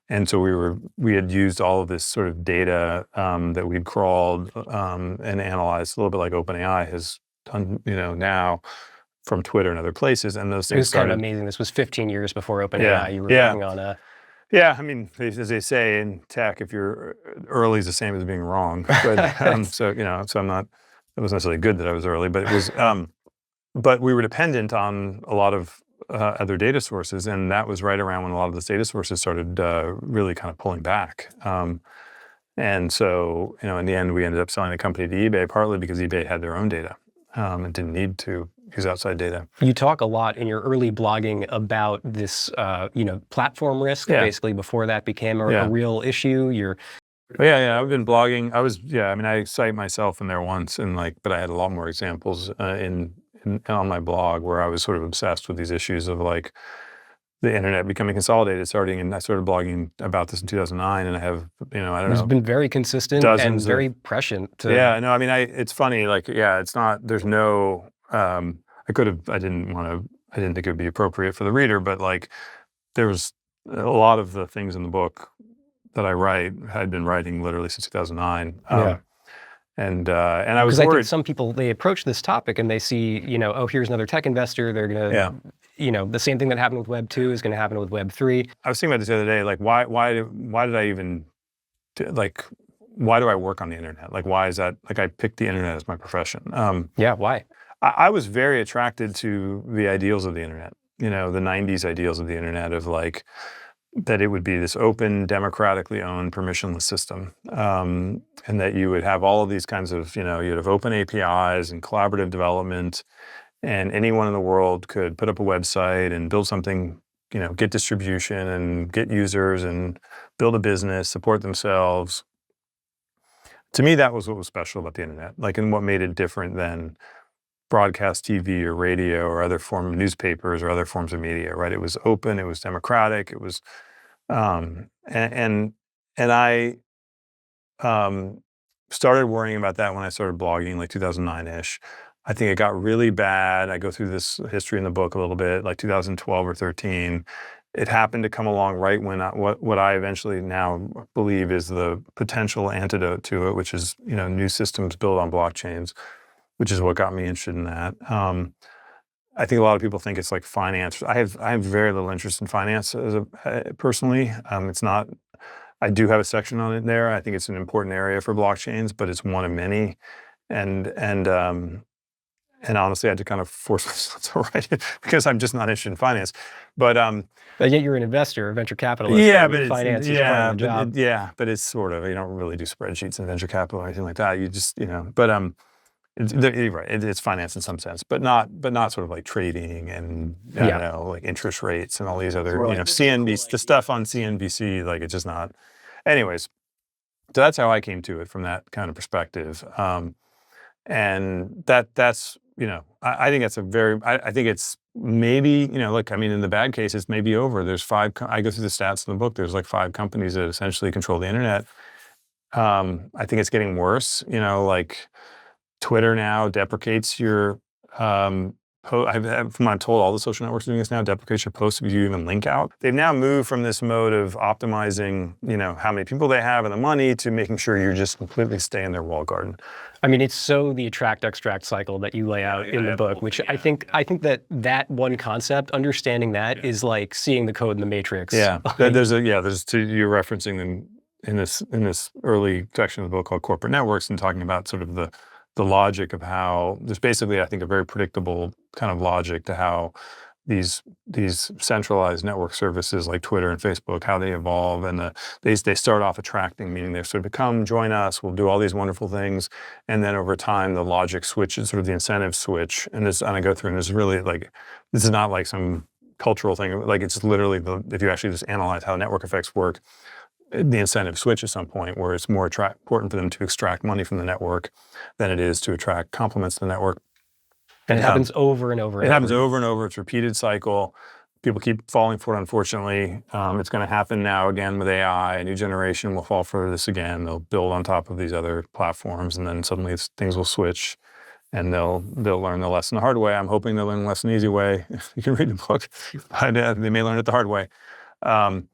Speaker 1: And so we had used all of this sort of data that we'd crawled and analyzed a little bit like OpenAI has done, now from Twitter and other places. And those
Speaker 2: It
Speaker 1: things
Speaker 2: was kind
Speaker 1: started.
Speaker 2: of amazing. This was 15 years before OpenAI.
Speaker 1: Yeah,
Speaker 2: You were
Speaker 1: yeah.
Speaker 2: working on a.
Speaker 1: Yeah, I mean, as they say in tech, if you're early is the same as being wrong. But so I'm not. It wasn't necessarily good that I was early, but it was. But we were dependent on a lot of other data sources, and that was right around when a lot of those data sources started really kind of pulling back. And so, in the end, we ended up selling the company to eBay, partly because eBay had their own data and didn't need to use outside data.
Speaker 2: You talk a lot in your early blogging about this, platform risk, basically before that became a real issue.
Speaker 1: Yeah, I've been blogging. I cite myself in there once, and but I had a lot more examples on my blog where I was sort of obsessed with these issues of the internet becoming consolidated starting, and I started blogging about this in 2009, and I have,
Speaker 2: It's been very consistent and very prescient.
Speaker 1: It's funny, it's not, there's no, I didn't think it would be appropriate for the reader, but there was a lot of the things in the book that I write, had been writing literally since 2009. And I was worried.
Speaker 2: I think some people, they approach this topic and they see, here's another tech investor. They're going to, the same thing that happened with Web 2 is going to happen with Web 3.
Speaker 1: I was thinking about this the other day, why did I even, why do I work on the internet? Why is that, I picked the internet as my profession.
Speaker 2: Why?
Speaker 1: I was very attracted to the ideals of the internet, the 90s ideals of the internet of that it would be this open, democratically owned, permissionless system. And that you would have all of these kinds of, you'd have open APIs and collaborative development, and anyone in the world could put up a website and build something, get distribution and get users and build a business, support themselves. To me, that was what was special about the internet, and what made it different than broadcast TV or radio or other form of newspapers or other forms of media, right? It was open, it was democratic, it was, and I started worrying about that when I started blogging, 2009-ish. I think it got really bad. I go through this history in the book a little bit, 2012 or 13. It happened to come along right when what I eventually now believe is the potential antidote to it, which is, new systems built on blockchains, which is what got me interested in that. I think a lot of people think it's finance. I have very little interest in finance personally. It's not. I do have a section on it there. I think it's an important area for blockchains, but it's one of many. And honestly, I had to kind of force myself to write it because I'm just not interested in finance. But
Speaker 2: yet you're an investor, a venture capitalist.
Speaker 1: But
Speaker 2: finance is part of the job.
Speaker 1: But it's sort of, you don't really do spreadsheets in venture capital or anything like that. You just, But you're right. It's finance in some sense, but not sort of trading and interest rates and all these other CNBC, the stuff on CNBC. It's just not. Anyways, so that's how I came to it from that kind of perspective, and that's I think that's I think it's maybe in the bad case it's maybe over. There's 5. I go through the stats in the book. There's 5 companies that essentially control the internet. I think it's getting worse. Twitter now deprecates your from what I'm told, all the social networks are doing this now, deprecates your posts if you even link out. They've now moved from this mode of optimizing, how many people they have and the money to making sure you just completely stay in their walled garden.
Speaker 2: It's so the attract-extract cycle that you lay out in the book, which I think that one concept, understanding that is like seeing the code in the matrix.
Speaker 1: Yeah, there's two, you're referencing them in this early section of the book called Corporate Networks, and talking about sort of the logic of how there's basically, I think, a very predictable kind of logic to how these centralized network services like Twitter and Facebook, how they evolve, and they start off attracting, meaning they sort of come, join us, we'll do all these wonderful things, and then over time the logic switches, sort of the incentive switch, and I go through, and it's really this is not some cultural thing, it's literally if you actually just analyze how network effects work, the incentive switch at some point where it's more important for them to extract money from the network than it is to attract compliments to the network.
Speaker 2: And it happens over and over.
Speaker 1: It happens over and over. It's a repeated cycle. People keep falling for it, unfortunately. It's going to happen now again with AI. A new generation will fall for this again. They'll build on top of these other platforms, and then suddenly things will switch. and they'll learn the lesson the hard way. I'm hoping they'll learn the lesson the easy way. You can read the book, but they may learn it the hard way. Um,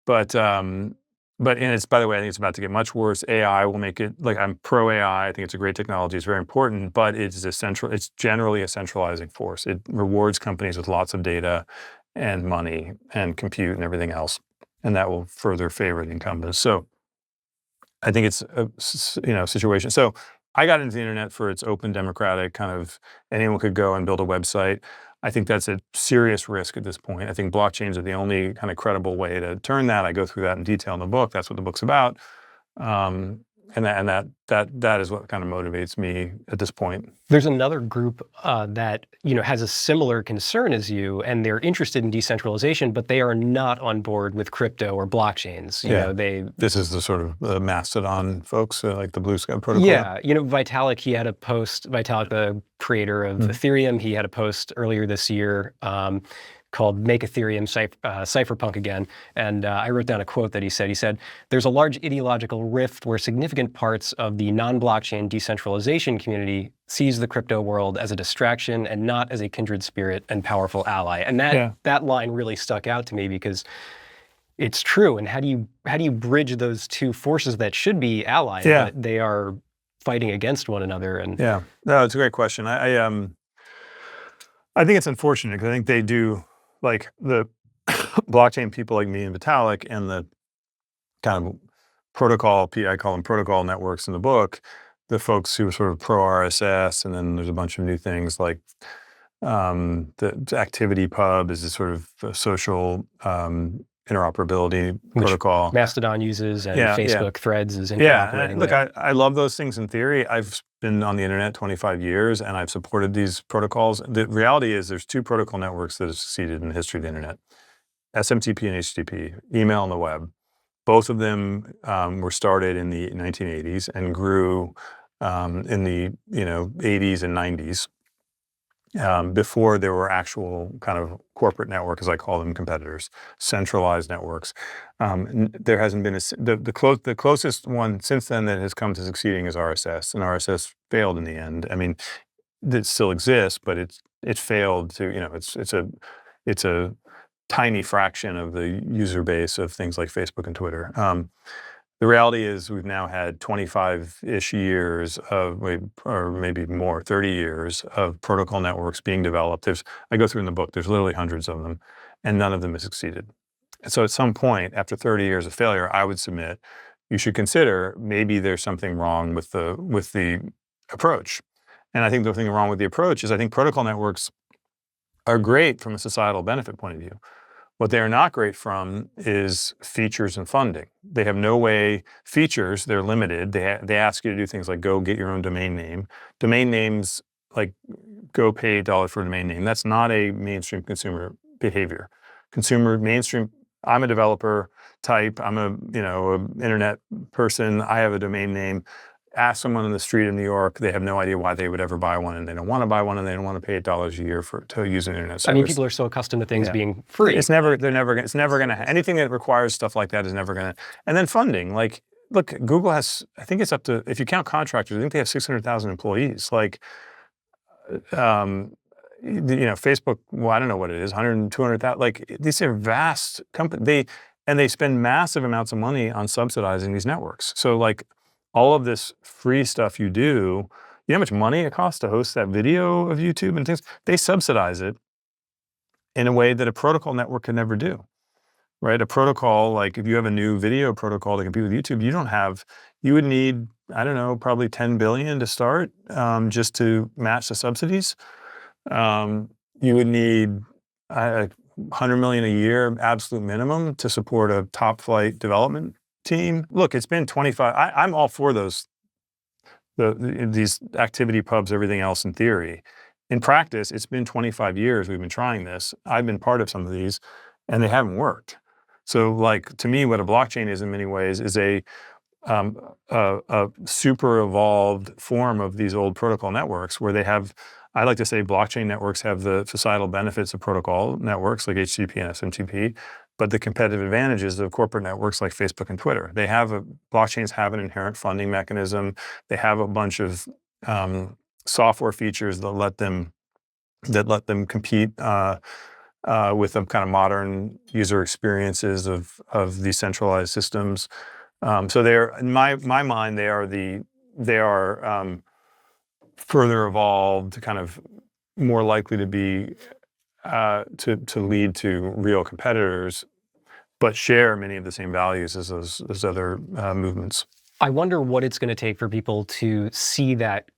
Speaker 1: but and it's, by the way, I think it's about to get much worse. AI will make it, like, I'm pro AI. I think it's a great technology. It's very important, but it's generally a centralizing force. It rewards companies with lots of data and money and compute and everything else, and that will further favor the incumbents. So I think it's a situation. So I got into the internet for its open, democratic kind of, anyone could go and build a website. I think that's a serious risk at this point. I think blockchains are the only kind of credible way to turn that. I go through that in detail in the book. That's what the book's about. And that is what kind of motivates me at this point.
Speaker 2: There's another group that has a similar concern as you, and they're interested in decentralization, but they are not on board with crypto or blockchains.
Speaker 1: This is the sort of the Mastodon folks, like the Blue Sky protocol.
Speaker 2: Yeah, Vitalik, he had a post. Vitalik, the creator of Ethereum, he had a post earlier this year called "Make Ethereum Cypherpunk Again," and I wrote down a quote that he said. He said, "There's a large ideological rift where significant parts of the non-blockchain decentralization community sees the crypto world as a distraction and not as a kindred spirit and powerful ally." And that line really stuck out to me because it's true. And how do you bridge those two forces that should be allies, but they are fighting against one another? And
Speaker 1: no, it's a great question. I think it's unfortunate because I think they do, like, the blockchain people like me and Vitalik and the kind of protocol, I call them protocol networks in the book, the folks who are sort of pro RSS, and then there's a bunch of new things like the activity pub is a sort of a social interoperability protocol.
Speaker 2: Mastodon uses, and Facebook Threads is interoperating.
Speaker 1: Look, I love those things in theory. I've been on the internet 25 years and I've supported these protocols. The reality is there's two protocol networks that have succeeded in the history of the internet: SMTP and HTTP, email and the web. Both of them were started in the 1980s and grew in the 80s and 90s. Before there were actual kind of corporate network, as I call them, competitors, centralized networks. There hasn't been the closest one since then that has come to succeeding is RSS, and RSS failed in the end. I mean, it still exists, but it failed to, it's a tiny fraction of the user base of things like Facebook and Twitter. The reality is we've now had 25-ish years of, or maybe more, 30 years of protocol networks being developed. I go through in the book, there's literally hundreds of them, and none of them have succeeded. And so at some point, after 30 years of failure, I would submit you should consider maybe there's something wrong with the approach. And I think the thing wrong with the approach is I think protocol networks are great from a societal benefit point of view. What they are not great from is features and funding. They have no way, features, they're limited. They ask you to do things like go get your own domain name. Domain names, like go pay $1 for a domain name. That's not a mainstream consumer behavior. Mainstream, I'm a developer type, I'm a internet person, I have a domain name. Ask someone in the street in New York, they have no idea why they would ever buy one, and they don't want to buy one, and they don't want to pay $8 a year to use an internet service.
Speaker 2: I mean, people are so accustomed to things being free.
Speaker 1: It's never going to, anything that requires stuff like that is never going to. And then funding, like, look, Google has, I think it's up to, if you count contractors, I think they have 600,000 employees. Like, Facebook, well, I don't know what it is, 100, 200,000, like, these are vast companies. They spend massive amounts of money on subsidizing these networks. So, like, all of this free stuff you do, you know how much money it costs to host that video of YouTube and things? They subsidize it in a way that a protocol network could never do, right? A protocol, like if you have a new video protocol to compete with YouTube, you would need, I don't know, probably 10 billion to start just to match the subsidies. You would need 100 million a year, absolute minimum, to support a top flight development team. Look, it's been 25. I'm all for these activity pubs, everything else in theory. In practice, it's been 25 years we've been trying this. I've been part of some of these, and they haven't worked. So, like, to me, what a blockchain is in many ways is a super evolved form of these old protocol networks where they have, I like to say blockchain networks have the societal benefits of protocol networks like HTTP and SMTP, but the competitive advantages of corporate networks like Facebook and Twitter. Blockchains have an inherent funding mechanism. They have a bunch of software features that let them compete with the kind of modern user experiences of these centralized systems. So they're, in my mind, they are further evolved, kind of more likely to be to lead to real competitors, but share many of the same values as those other movements.
Speaker 2: I wonder what it's going to take for people to see that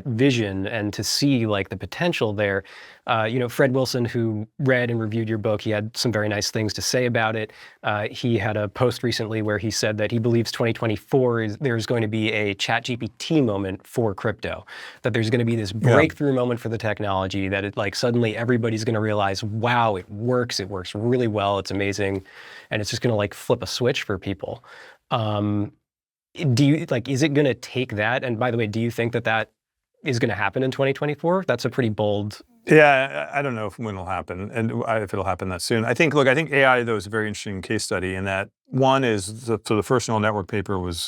Speaker 2: vision and to see like the potential there. Fred Wilson, who read and reviewed your book, he had some very nice things to say about it. He had a post recently where he said that he believes 2024 there's going to be a ChatGPT moment for crypto, that there's going to be this breakthrough moment for the technology, that it like suddenly everybody's going to realize, wow, it works really well, it's amazing, and it's just going to like flip a switch for people. Do you is it going to take that? And by the way, do you think that is going to happen in 2024? That's a pretty bold.
Speaker 1: Yeah, I don't know when it'll happen and if it'll happen that soon. I think AI, though, is a very interesting case study in that one is, the first neural network paper was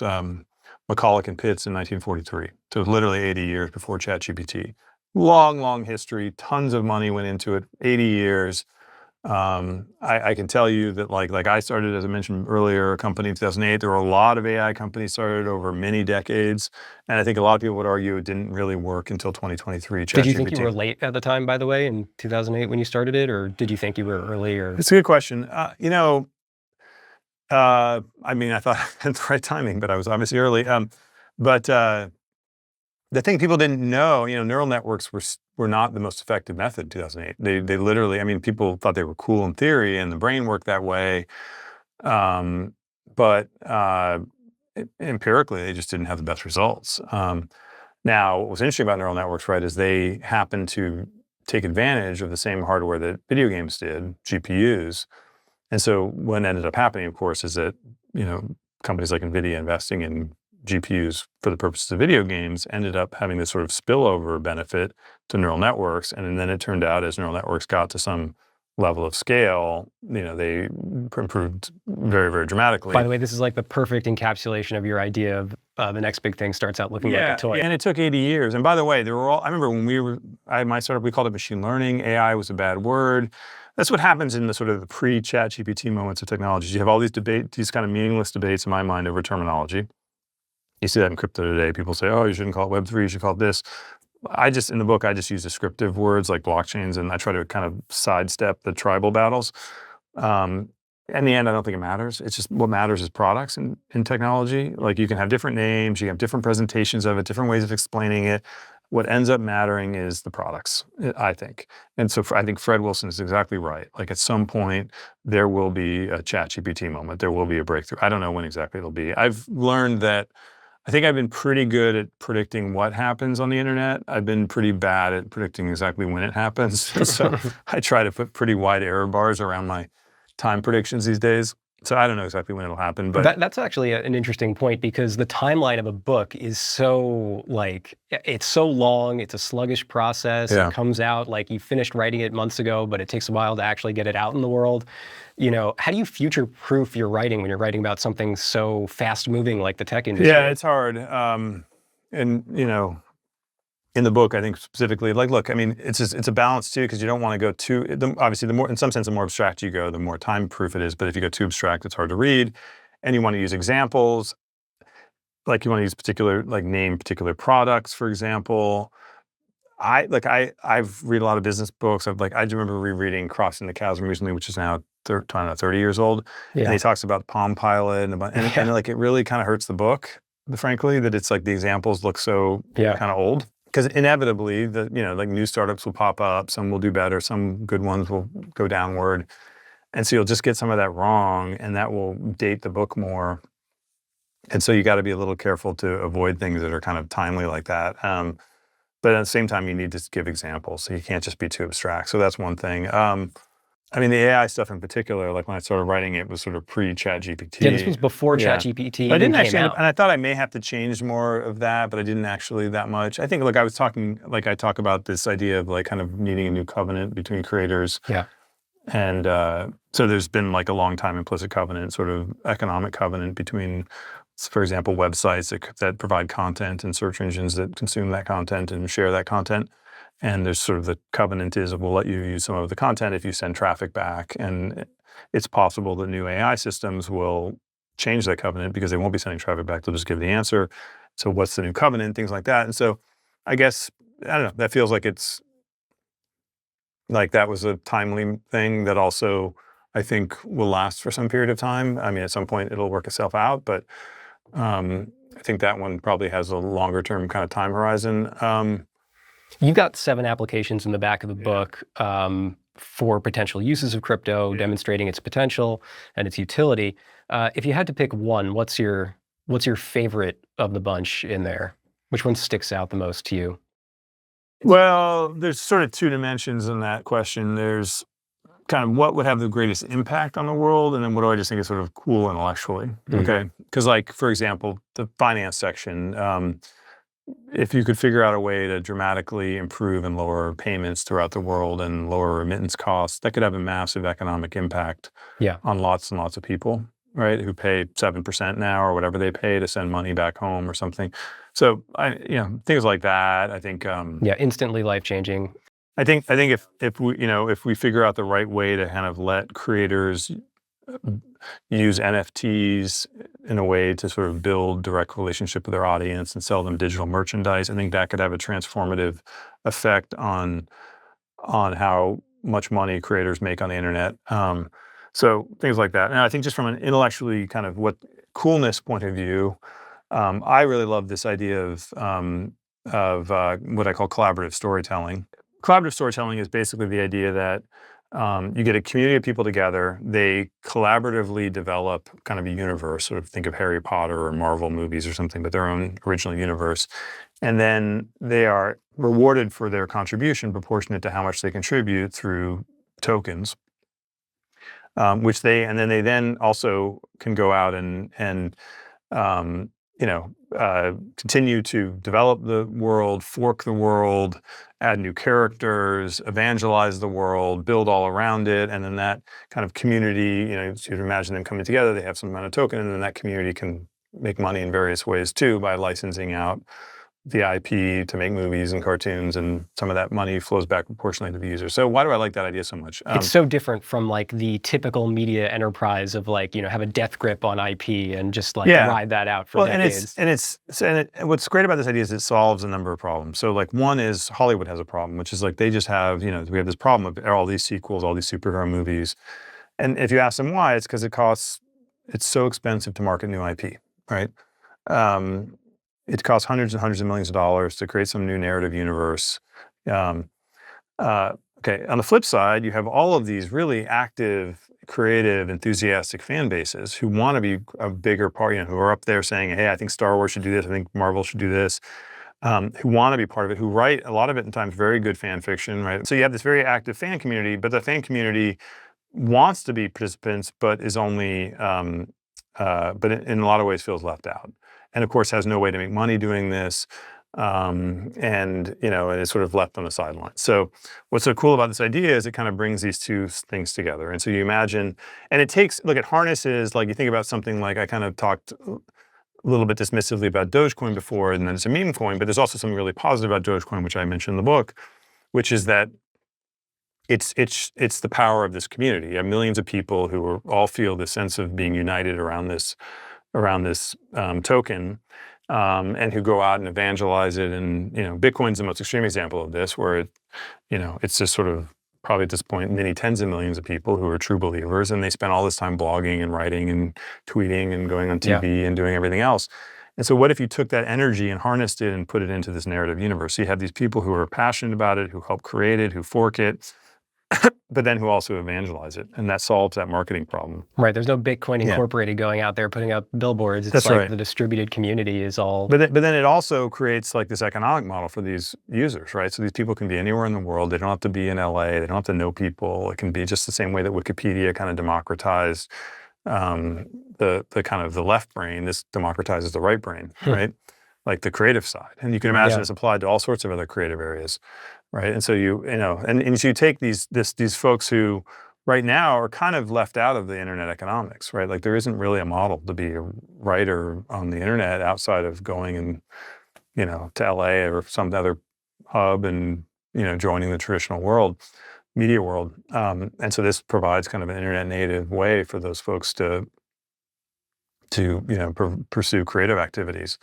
Speaker 1: McCulloch and Pitts in 1943. So it was literally 80 years before ChatGPT. Long history, tons of money went into it, 80 years. I can tell you that like I started, as I mentioned earlier, a company in 2008. There were a lot of AI companies started over many decades. And I think a lot of people would argue it didn't really work until 2023.
Speaker 2: Did you think you were late at the time, by the way, in 2008 when you started it? Or did you think you were early? Or
Speaker 1: It's a good question. I mean, I thought I had the right timing, but I was obviously early. The thing people didn't know, neural networks were not the most effective method in 2008. They literally, I mean, people thought they were cool in theory and the brain worked that way. But empirically, they just didn't have the best results. Now, what was interesting about neural networks, right, is they happen to take advantage of the same hardware that video games did, GPUs. And so what ended up happening, of course, is that, companies like NVIDIA investing in GPUs for the purposes of video games ended up having this sort of spillover benefit to neural networks. And then it turned out, as neural networks got to some level of scale, they improved very, very dramatically.
Speaker 2: By the way, this is like the perfect encapsulation of your idea of the next big thing starts out looking like a toy.
Speaker 1: And it took 80 years. And by the way, I remember when I had my startup, we called it machine learning. AI was a bad word. That's what happens in the sort of the pre-ChatGPT moments of technologies. You have all these these kind of meaningless debates in my mind over terminology. You see that in crypto today. People say, oh, you shouldn't call it Web3, you should call it this. In the book, I just use descriptive words like blockchains, and I try to kind of sidestep the tribal battles. In the end, I don't think it matters. It's just what matters is products in technology. Like, you can have different names, you can have different presentations of it, different ways of explaining it. What ends up mattering is the products, I think. And so I think Fred Wilson is exactly right. Like, at some point, there will be a ChatGPT moment. There will be a breakthrough. I don't know when exactly it'll be. I've learned that I think I've been pretty good at predicting what happens on the internet. I've been pretty bad at predicting exactly when it happens. So I try to put pretty wide error bars around my time predictions these days. So I don't know exactly when it'll happen, but
Speaker 2: that's actually an interesting point, because the timeline of a book is so it's so long. It's a sluggish process.
Speaker 1: Yeah.
Speaker 2: It comes out like you finished writing it months ago, but it takes a while to actually get it out in the world. How do you future-proof your writing when you're writing about something so fast-moving like the tech industry?
Speaker 1: Yeah, it's hard. In the book, I think specifically, look, I mean, it's a balance too, because you don't want to go too, obviously, in some sense, the more abstract you go, the more time-proof it is. But if you go too abstract, it's hard to read. And you want to use examples, like you want to use name particular products, for example. I've read a lot of business books. I remember rereading Crossing the Chasm recently, which is now 30 years old.
Speaker 2: Yeah.
Speaker 1: And he talks about Palm Pilot and it really kind of hurts the book, frankly, that it's like the examples look so kind of old. Because inevitably, new startups will pop up. Some will do better. Some good ones will go downward. And so you'll just get some of that wrong, and that will date the book more. And so you got to be a little careful to avoid things that are kind of timely like that. But at the same time, you need to give examples. So you can't just be too abstract. So that's one thing. I mean, the AI stuff in particular, like when I started writing it, was sort of pre-ChatGPT.
Speaker 2: Yeah, this was before ChatGPT.
Speaker 1: I didn't actually, and I thought I may have to change more of that, but I didn't actually that much. I think, I talk about this idea of kind of needing a new covenant between creators.
Speaker 2: Yeah.
Speaker 1: And so there's been a long time implicit covenant, sort of economic covenant between for example, websites that provide content and search engines that consume that content and share that content. And there's sort of the covenant is we'll let you use some of the content if you send traffic back. And it's possible that new AI systems will change that covenant because they won't be sending traffic back. They'll just give the answer. So what's the new covenant? Things like that. And so I guess, I don't know, that feels like it's like that was a timely thing that also I think will last for some period of time. I mean, at some point it'll work itself out, but I think that one probably has a longer term kind of time horizon.
Speaker 2: You've got 7 applications in the back of the book for potential uses of crypto, demonstrating its potential and its utility. If you had to pick one, what's your favorite of the bunch in there? Which one sticks out the most to you?
Speaker 1: Well, there's sort of 2 dimensions in that question. There's kind of what would have the greatest impact on the world, and then what do I just think is sort of cool intellectually? Okay, because like for example, the finance section. If you could figure out a way to dramatically improve and lower payments throughout the world and lower remittance costs, that could have a massive economic impact on lots and lots of people, right? Who pay 7% now or whatever they pay to send money back home or something. So things like that. I think
Speaker 2: instantly life-changing.
Speaker 1: I think if we figure out the right way to kind of let creators use NFTs in a way to sort of build direct relationship with their audience and sell them digital merchandise, I think that could have a transformative effect on how much money creators make on the internet. So things like that. And I think just from an intellectually kind of what coolness point of view, I really love this idea of what I call collaborative storytelling. Collaborative storytelling is basically the idea that you get a community of people together, they collaboratively develop kind of a universe, sort of think of Harry Potter or Marvel movies or something, but their own original universe. And then they are rewarded for their contribution proportionate to how much they contribute through tokens, which they then also can go out and continue to develop the world, fork the world, add new characters, evangelize the world, build all around it, and then that kind of community, so you'd imagine them coming together, they have some amount of token, and then that community can make money in various ways too by licensing out the IP to make movies and cartoons, and some of that money flows back proportionally to the user. So why do I like that idea so much?
Speaker 2: It's so different from like the typical media enterprise of like, have a death grip on IP and just like ride that out for decades.
Speaker 1: And what's great about this idea is it solves a number of problems. So like one is Hollywood has a problem, which is like they just have, we have this problem of all these sequels, all these superhero movies. And if you ask them why, it's because it's so expensive to market new IP, right? It costs hundreds and hundreds of millions of dollars to create some new narrative universe. Okay, on the flip side, you have all of these really active, creative, enthusiastic fan bases who want to be a bigger part, who are up there saying, hey, I think Star Wars should do this, I think Marvel should do this, who want to be part of it, who write a lot of it in times very good fan fiction, right? So you have this very active fan community, but the fan community wants to be participants, but is only, but in a lot of ways feels left out. And of course has no way to make money doing this, and it's sort of left on the sidelines. So what's so cool about this idea is it kind of brings these 2 things together. And so you imagine, and it harnesses, like you think about something like I kind of talked a little bit dismissively about Dogecoin before, and then it's a meme coin, but there's also something really positive about Dogecoin, which I mentioned in the book, which is that it's the power of this community. You have millions of people who all feel this sense of being united around this token, and who go out and evangelize it. And Bitcoin's the most extreme example of this, where it's just sort of probably at this point many tens of millions of people who are true believers, and they spend all this time blogging and writing and tweeting and going on TV and doing everything else. And so what if you took that energy and harnessed it and put it into this narrative universe? So you have these people who are passionate about it, who help create it, who fork it, but then who also evangelize it, and that solves that marketing problem.
Speaker 2: Right. There's no Bitcoin Incorporated going out there putting up billboards. It's
Speaker 1: That's
Speaker 2: like
Speaker 1: right.
Speaker 2: The distributed community is all.
Speaker 1: But then it also creates like this economic model for these users, right? So these people can be anywhere in the world. They don't have to be in LA. They don't have to know people. It can be just the same way that Wikipedia kind of democratized the kind of the left brain. This democratizes the right brain, right? Like the creative side. And you can imagine it's applied to all sorts of other creative areas. Right, and so and so you take these folks who right now are kind of left out of the internet economics, right? Like there isn't really a model to be a writer on the internet outside of going and, to LA or some other hub and, joining the traditional media world. And so this provides kind of an internet native way for those folks to pursue creative activities.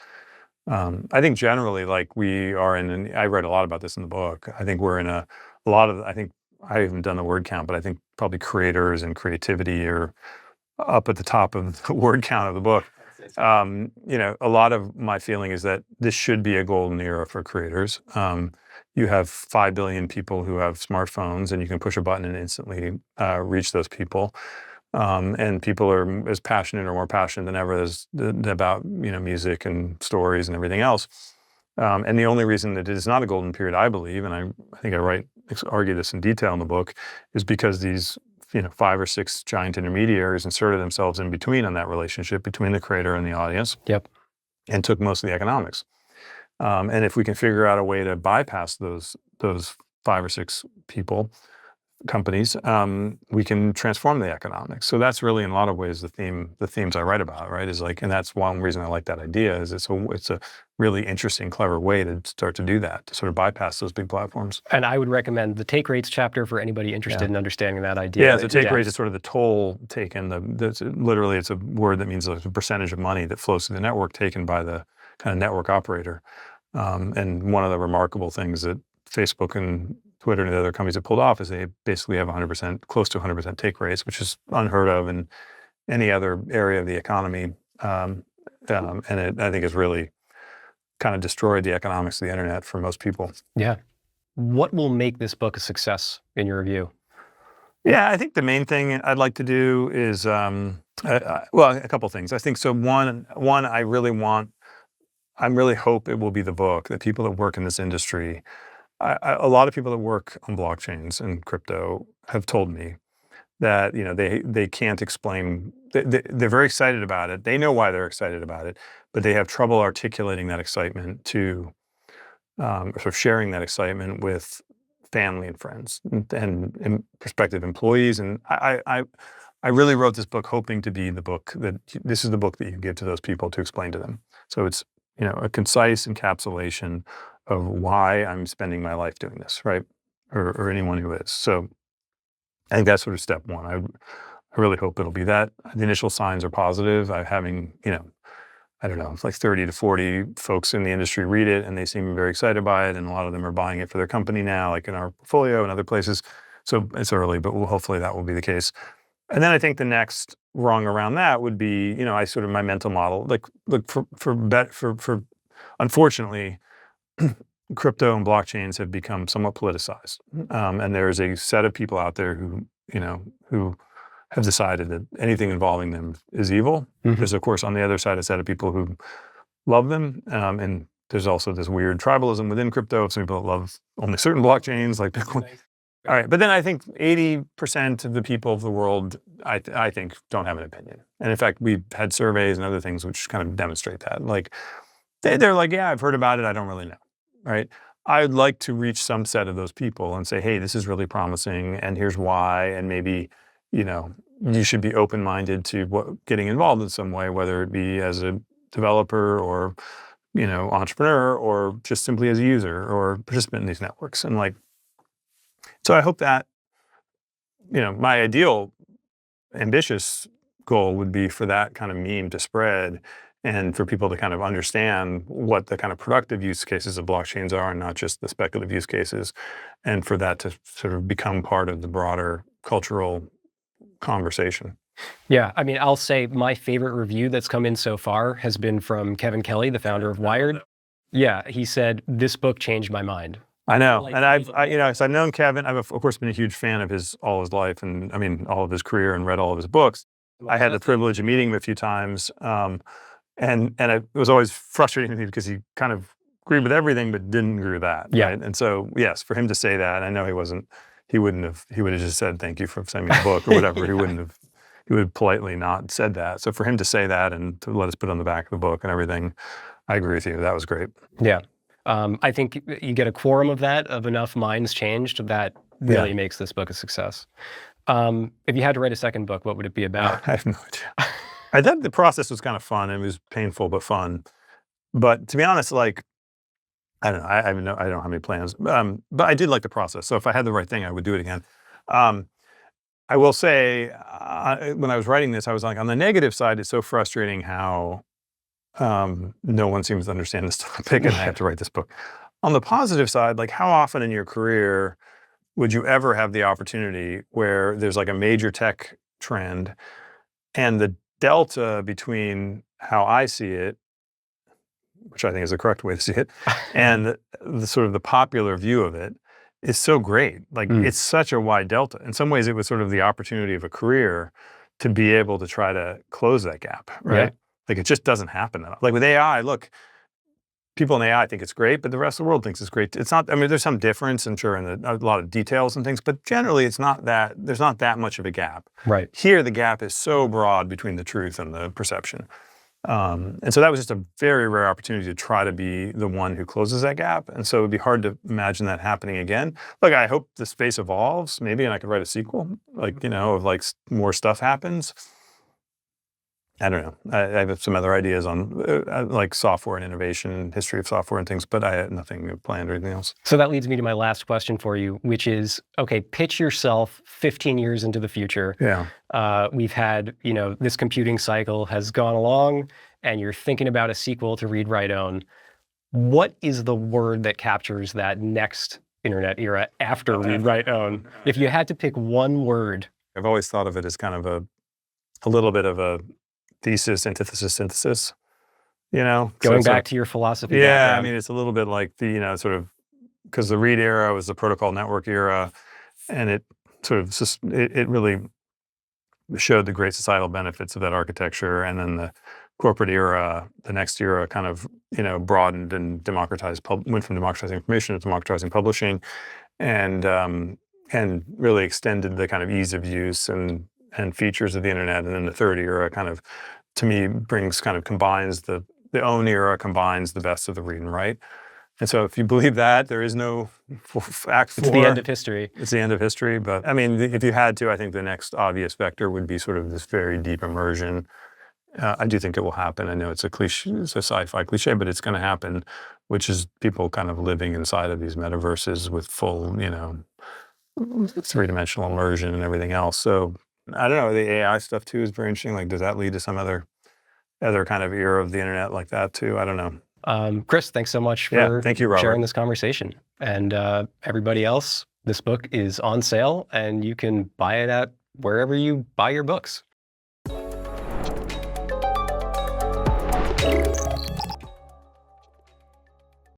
Speaker 1: I think generally, like we are and I write a lot about this in the book. I think we're in a lot of, I think I haven't done the word count, but I think probably creators and creativity are up at the top of the word count of the book. A lot of my feeling is that this should be a golden era for creators. You have 5 billion people who have smartphones, and you can push a button and instantly reach those people. And people are as passionate or more passionate than ever about music and stories and everything else. And the only reason that it is not a golden period, I believe, and I think I argue this in detail in the book, is because these 5 or 6 giant intermediaries inserted themselves in between on that relationship between the creator and the audience.
Speaker 2: Yep.
Speaker 1: And took most of the economics. And if we can figure out a way to bypass those 5 or 6 companies, we can transform the economics. So that's really in a lot of ways the themes I write about, right? Is like, and that's one reason I like that idea, is it's a really interesting, clever way to start to do that, to sort of bypass those big platforms.
Speaker 2: And I would recommend the take rates chapter for anybody interested in understanding that idea.
Speaker 1: Yeah, the take rate is sort of the toll taken. Literally, it's a word that means a percentage of money that flows through the network taken by the kind of network operator. And one of the remarkable things that Facebook and Twitter and the other companies have pulled off is they basically have close to 100% take rates, which is unheard of in any other area of the economy. And I think has really kind of destroyed the economics of the internet for most people.
Speaker 2: Yeah. What will make this book a success in your view?
Speaker 1: Yeah, I think the main thing I'd like to do is, a couple things. I think so. One, I really hope it will be the book that people that work in this industry, a lot of people that work on blockchains and crypto have told me that they can't explain. They're very excited about it. They know why they're excited about it, but they have trouble articulating that excitement to, sort of sharing that excitement with family and friends and prospective employees. And I really wrote this book hoping to be the book that this is the book that you give to those people to explain to them. So it's a concise encapsulation of why I'm spending my life doing this, right? Or anyone who is. So I think that's sort of step one. I really hope it'll be that. The initial signs are positive. I'm having, I don't know, it's like 30 to 40 folks in the industry read it, and they seem very excited by it. And a lot of them are buying it for their company now, like in our portfolio and other places. So it's early, but hopefully that will be the case. And then I think the next rung around that would be, my mental model, like, look, for unfortunately, crypto and blockchains have become somewhat politicized. And there's a set of people out there who have decided that anything involving them is evil. Mm-hmm. There's, of course, on the other side, a set of people who love them. And there's also this weird tribalism within crypto. Some people love only certain blockchains, like Bitcoin. All right, but then I think 80% of the people of the world, I think, don't have an opinion. And in fact, we've had surveys and other things which kind of demonstrate that. Like, they're like, yeah, I've heard about it, I don't really know, right? I'd like to reach some set of those people and say, hey, this is really promising, and here's why, and maybe, you should be open-minded to getting involved in some way, whether it be as a developer or, entrepreneur, or just simply as a user or participant in these networks. And so I hope that, my ideal, ambitious goal would be for that kind of meme to spread and for people to kind of understand what the kind of productive use cases of blockchains are and not just the speculative use cases, and for that to sort of become part of the broader cultural conversation.
Speaker 2: Yeah, I mean, I'll say my favorite review that's come in so far has been from Kevin Kelly, the founder of Wired. Yeah, he said, this book changed my mind.
Speaker 1: I know, and I've known Kevin. I've of course been a huge fan of all his life, and I mean all of his career, and read all of his books. I had the privilege of meeting him a few times, and it was always frustrating to me because he kind of agreed with everything, but didn't agree with that.
Speaker 2: Yeah.
Speaker 1: Right? And so yes, for him to say that, I know he would have just said thank you for sending me the book or whatever. He would have politely not said that. So for him to say that and to let us put on the back of the book and everything, I agree with you. That was great.
Speaker 2: Yeah. I think you get a quorum of enough minds changed that really makes this book a success. If you had to write a second book, what would it be about?
Speaker 1: I have no idea. I thought the process was kind of fun. It was painful but fun. But to be honest, like I don't know. I don't have any plans. But I did like the process. So if I had the right thing, I would do it again. Um, I will say, when I was writing this, I was like, on the negative side, it's so frustrating how no one seems to understand this topic, and I have to write this book. On the positive side, like how often in your career would you ever have the opportunity where there's like a major tech trend and the delta between how I see it, which I think is the correct way to see it, and the sort of the popular view of it is so great. Like it's such a wide delta. In some ways, it was sort of the opportunity of a career to be able to try to close that gap, right?
Speaker 2: Yeah.
Speaker 1: Like it just doesn't happen. Like with AI, look, people in AI think it's great, but the rest of the world thinks it's great. It's not, I mean, there's some difference, I'm sure, in a lot of details and things, but generally it's not that, there's not that much of a gap.
Speaker 2: Right.
Speaker 1: Here, the gap is so broad between the truth and the perception. And so that was just a very rare opportunity to try to be the one who closes that gap. And so it would be hard to imagine that happening again. Look, I hope the space evolves maybe, and I could write a sequel, like, you know, if like more stuff happens. I don't know. I have some other ideas on like software and innovation, history of software and things, but I had nothing planned or anything else.
Speaker 2: So that leads me to my last question for you, which is, okay, pitch yourself 15 years into the future.
Speaker 1: Yeah.
Speaker 2: We've had, you know, this computing cycle has gone along and you're thinking about a sequel to Read, Write, Own. What is the word that captures that next internet era after Read, Write, Own? If you had to pick one word.
Speaker 1: I've always thought of it as kind of a little bit of a thesis, antithesis, synthesis, you know?
Speaker 2: Going back to your philosophy.
Speaker 1: Yeah,
Speaker 2: background.
Speaker 1: I mean, it's a little bit like the, you know, sort of, because the read era was the protocol network era, and it sort of, it really showed the great societal benefits of that architecture, and then the corporate era, the next era kind of, you know, broadened and democratized, went from democratizing information to democratizing publishing, and really extended the kind of ease of use and features of the internet. And then the third era kind of, to me, combines the own era, combines the best of the read and write. And so if you believe that, there is no act 4.
Speaker 2: It's the end of history.
Speaker 1: It's the end of history. But I mean, if you had to, I think the next obvious vector would be sort of this very deep immersion. I do think it will happen. I know it's a cliche, it's a sci-fi cliche, but it's going to happen, which is people kind of living inside of these metaverses with full, you know, three-dimensional immersion and everything else. So I don't know, the AI stuff too is very interesting. Like, does that lead to some other kind of era of the internet like that too? I don't know.
Speaker 2: Chris, thanks so much for
Speaker 1: thank you, Robert,
Speaker 2: sharing this conversation. And everybody else, this book is on sale and you can buy it at wherever you buy your books.